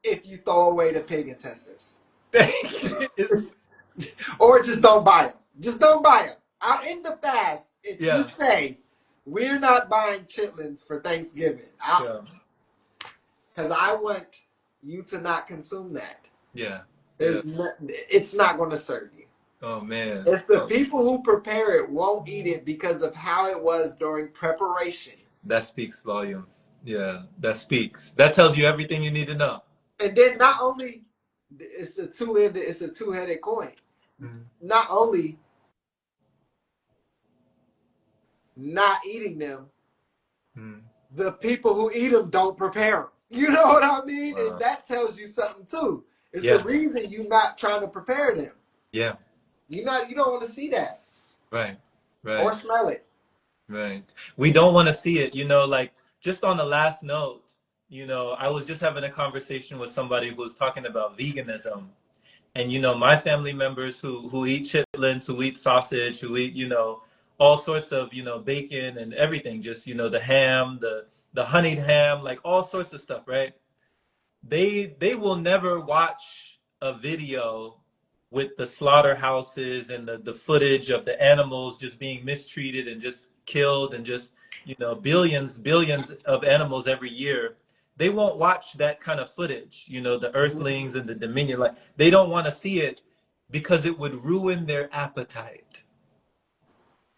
if you throw away the pig intestines. It's, Or just don't buy them. Just don't buy them. Out in the fast, if you yeah. say we're not buying chitlins for Thanksgiving, Yeah. because I want you to not consume that. Yeah. Yeah. It's not going to serve you. Oh man. If the Oh, people who prepare it won't eat it because of how it was during preparation, that speaks volumes. Yeah, that speaks. That tells you everything you need to know. and then not only it's a two-headed coin. Mm. Not only not eating them, Mm. the people who eat them don't prepare them. You know what I mean? And Wow. that tells you something too. It's the Yeah. reason you're not trying to prepare them. Yeah. You don't want to see that Right. or Right. smell it. Right. We don't want to see it, you know, like just on the last note, you know, I was just having a conversation with somebody who was talking about veganism. And, you know, my family members who eat chitlins, who eat sausage, who eat, you know, all sorts of, you know, bacon and everything, just, you know, the ham, the honeyed ham, like all sorts of stuff, right? They will never watch a video with the slaughterhouses and the footage of the animals just being mistreated and just killed and just, you know, billions of animals every year. They won't watch that kind of footage, you know, the earthlings and the dominion. Like they don't want to see it because it would ruin their appetite.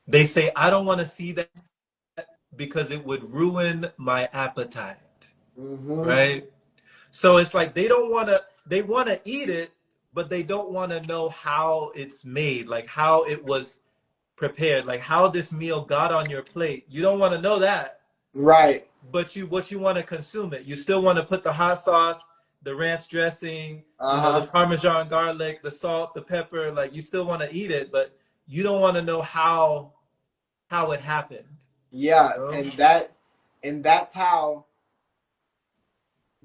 They say, I don't want to see that because it would ruin my appetite, Mm-hmm. right? So it's like they want to eat it, but they don't want to know how it's made, like how it was prepared, like how this meal got on your plate. You don't want to know that, Right. but you want to consume it. You still want to put the hot sauce, the ranch dressing, the Uh-huh. Parmesan garlic, the salt, the pepper, like you still want to eat it, but you don't want to know how it happened. You Yeah, know? and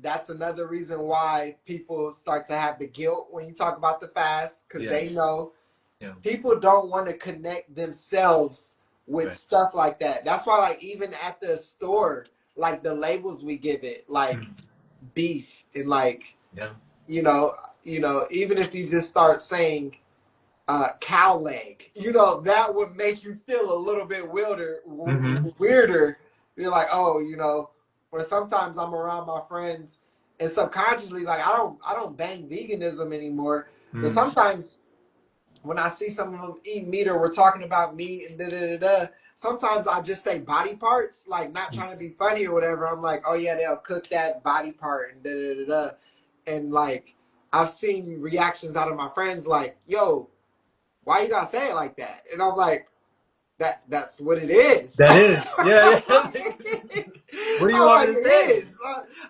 that's another reason why people start to have the guilt when you talk about the fast, because Yeah. they know Yeah. people don't want to connect themselves with Right. stuff like that. That's why, like, even at the store, like the labels we give it, like Mm. beef and like, Yeah. you know, even if you just start saying cow leg, that would make you feel a little bit Mm-hmm. weirder. You're like, oh, or sometimes I'm around my friends and subconsciously, like, I don't bang veganism anymore, but Mm. sometimes when I see some of them eat meat or we're talking about meat and da da da da, sometimes I just say body parts, like not trying to be funny or whatever. I'm like, oh yeah, they'll cook that body part and da da da da, and like I've seen reactions out of my friends like, yo, why you gotta say it like that? And I'm like, that's what it is. That is. Yeah, yeah. What do you I'm want me like, to it say? is.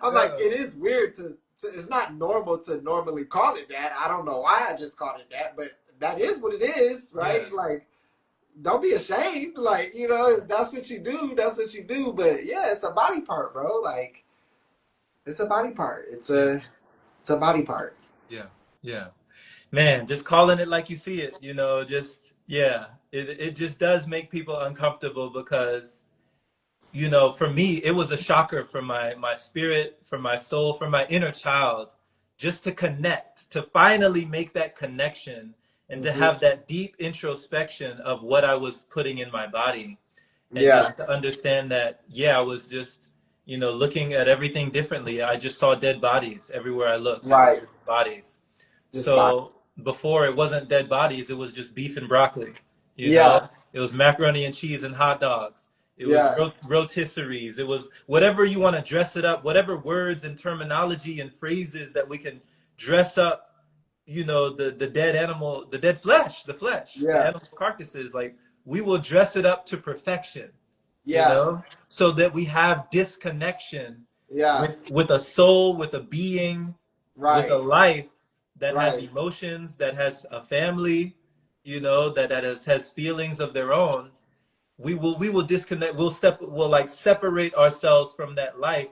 I'm like, Yeah. it is weird it's not normal to normally call it that. I don't know why I just called it that, but that is what it is, Yeah. right? Like, don't be ashamed. Like, if that's what you do, that's what you do. But yeah, it's a body part, bro. Like, it's a body part. Yeah. It's a body part. Yeah. Yeah. Man, just calling it like you see it, just yeah. It just does make people uncomfortable because for me, it was a shocker for my spirit, for my soul, for my inner child, just to connect, to finally make that connection and to Hmm. have that deep introspection of what I was putting in my body. And Yeah. just to understand that, yeah, I was just, looking at everything differently. I just saw dead bodies everywhere I looked. It was Right. just bodies. Just body. So before it wasn't dead bodies, it was just beef and broccoli. You know, Yeah. it was macaroni and cheese and hot dogs. It was Yeah. rotisseries. It was whatever you want to dress it up, whatever words and terminology and phrases that we can dress up, the dead animal, the dead flesh, the Yeah. animal carcasses. Like we will dress it up to perfection, Yeah. so that we have disconnection Yeah. with a soul, with a being, with a Right. life that has Right. emotions, that has a family, that has feelings of their own. We will disconnect. We'll like separate ourselves from that life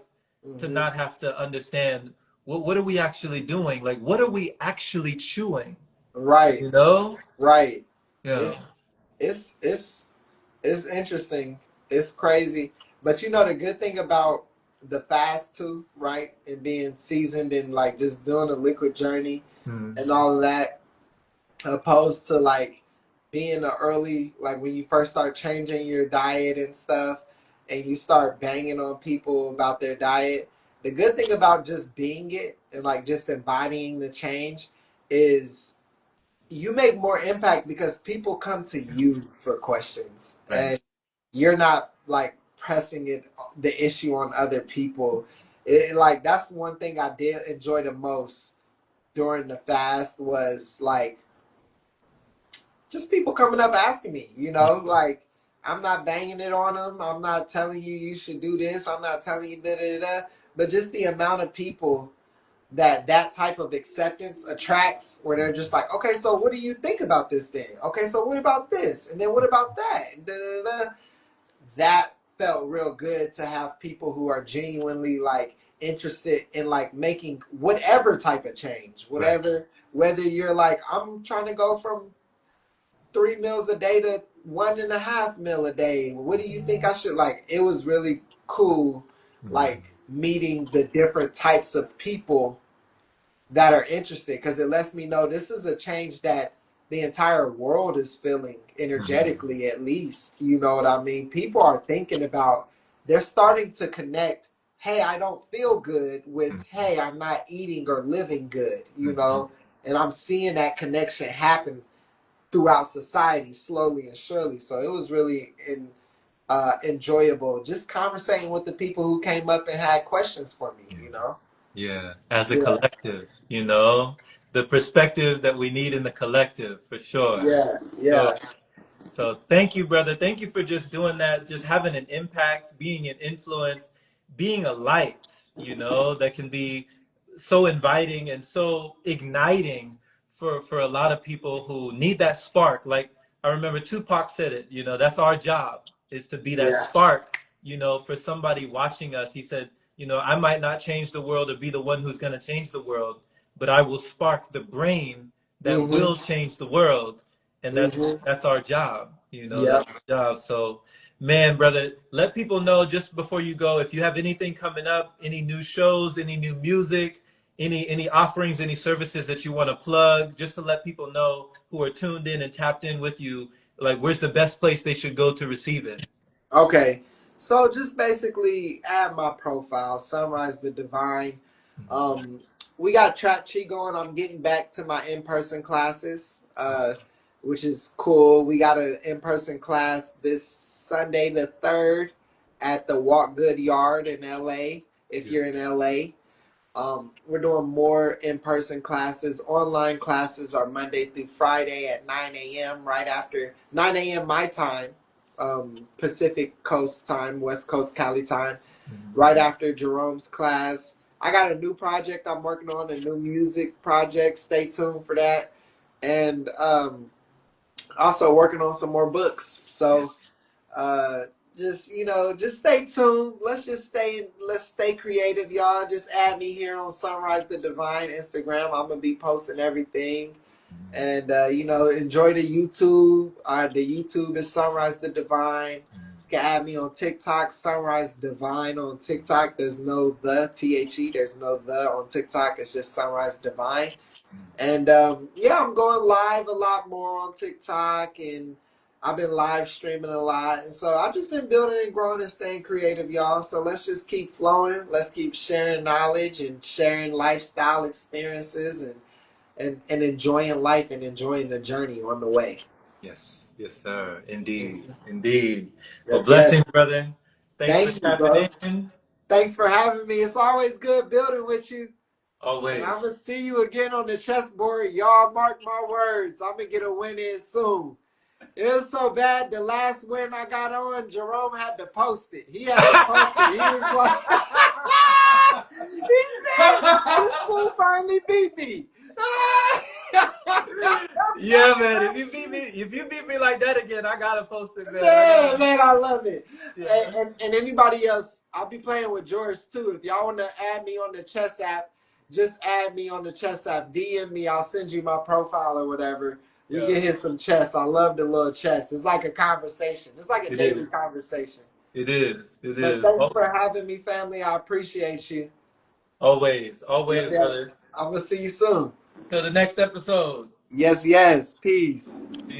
to Hmm. not have to understand what are we actually doing? Like what are we actually chewing? Right. You know? Right. Yeah. It's it's it's it's interesting. It's crazy. But the good thing about the fast too, right? And being seasoned and like just doing a liquid journey Mm. and all of that, opposed to like being a early, like when you first start changing your diet and stuff and you start banging on people about their diet. The good thing about just being it and like just embodying the change is you make more impact because people come to you for questions Right. and you're not like pressing the issue on other people. Like that's one thing I did enjoy the most during the fast was like just people coming up asking me, like I'm not banging it on them. I'm not telling you should do this. I'm not telling you da da da. But just the amount of people that type of acceptance attracts, where they're just like, okay, so what do you think about this thing? Okay, so what about this? And then what about that? And da, da, da, da. That felt real good to have people who are genuinely like interested in like making whatever type of change, Right. whatever, whether you're like, I'm trying to go from 3 meals a day to 1.5 meal a day. What do you think I should like? It was really cool, Mm. like meeting the different types of people that are interested because it lets me know this is a change that the entire world is feeling Mm. energetically, at least. You know what I mean? People are thinking about, they're starting to connect, hey, I don't feel good with, Mm. hey, I'm not eating or living good, Mm. and I'm seeing that connection happen throughout society slowly and surely. So it was really enjoyable. Just conversating with the people who came up and had questions for me, you know? Yeah, as a Yeah, collective, the perspective that we need in the collective, for sure. yeah, Sure. yeah. So thank you, brother. Thank you for just doing that, just having an impact, being an influence, being a light, that can be so inviting and so igniting for a lot of people who need that spark. Like I remember Tupac said it, that's our job is to be that Yeah. spark, for somebody watching us. He said, I might not change the world or be the one who's going to change the world, but I will spark the brain that Mm-hmm. will change the world, and Mm-hmm. that's our job. Yep. That's our job. So, man, brother, let people know just before you go if you have anything coming up, any new shows, any new music, any offerings, any services that you want to plug, just to let people know who are tuned in and tapped in with you. Like, where's the best place they should go to receive it? Okay. So just basically add my profile, Sunrise the Divine. Um, we got Trap Chi going. I'm getting back to my in-person classes, which is cool. We got an in-person class this Sunday the 3rd at the Walk Good Yard in LA, if you're in LA. We're doing more in-person classes. Online classes are Monday through Friday at 9 a.m. right after 9 a.m. my time, Pacific Coast time, West Coast Cali time, right after Jerome's class. I got a new project I'm working on, a new music project. Stay tuned for that. And also working on some more books. So uh just stay tuned. Let's stay creative, y'all. Just add me here on Sunrise the Divine Instagram. I'm gonna be posting everything. And enjoy the YouTube. The YouTube is Sunrise the Divine. You can add me on TikTok, Sunrise Divine on TikTok. There's no the there's no the on TikTok. It's just Sunrise Divine. And I'm going live a lot more on TikTok, and I've been live streaming a lot. And so I've just been building and growing and staying creative, y'all. So let's just keep flowing. Let's keep sharing knowledge and sharing lifestyle experiences and enjoying life and enjoying the journey on the way. Yes, yes, sir. Indeed, indeed. Well, Yes, yes. blessings, brother. Thanks for Thank you, tapping bro. in. Thanks for having me. It's always good building with you. And Always. I'm going to see you again on the chessboard. Y'all mark my words. I'm going to get a win in soon. It was so bad. The last win I got on, Jerome had to post it. He had to post it. He was like, he said, this fool finally beat me. Yeah, man. If you beat me like that again, I gotta post it, man. I Man, gotta. man, I love it. Yeah. And anybody else, I'll be playing with George too. If y'all want to add me on the chess app, just add me on the chess app. DM me. I'll send you my profile or whatever. We Yeah. can hit some chess. I love the little chess. It's like a conversation. It's like a It is. daily conversation. It is. It But is. thanks for having me, family. I appreciate you. Always. Yes, Always, yes. brother. I'm gonna see you soon. Till the next episode. Yes, yes. Peace. Peace.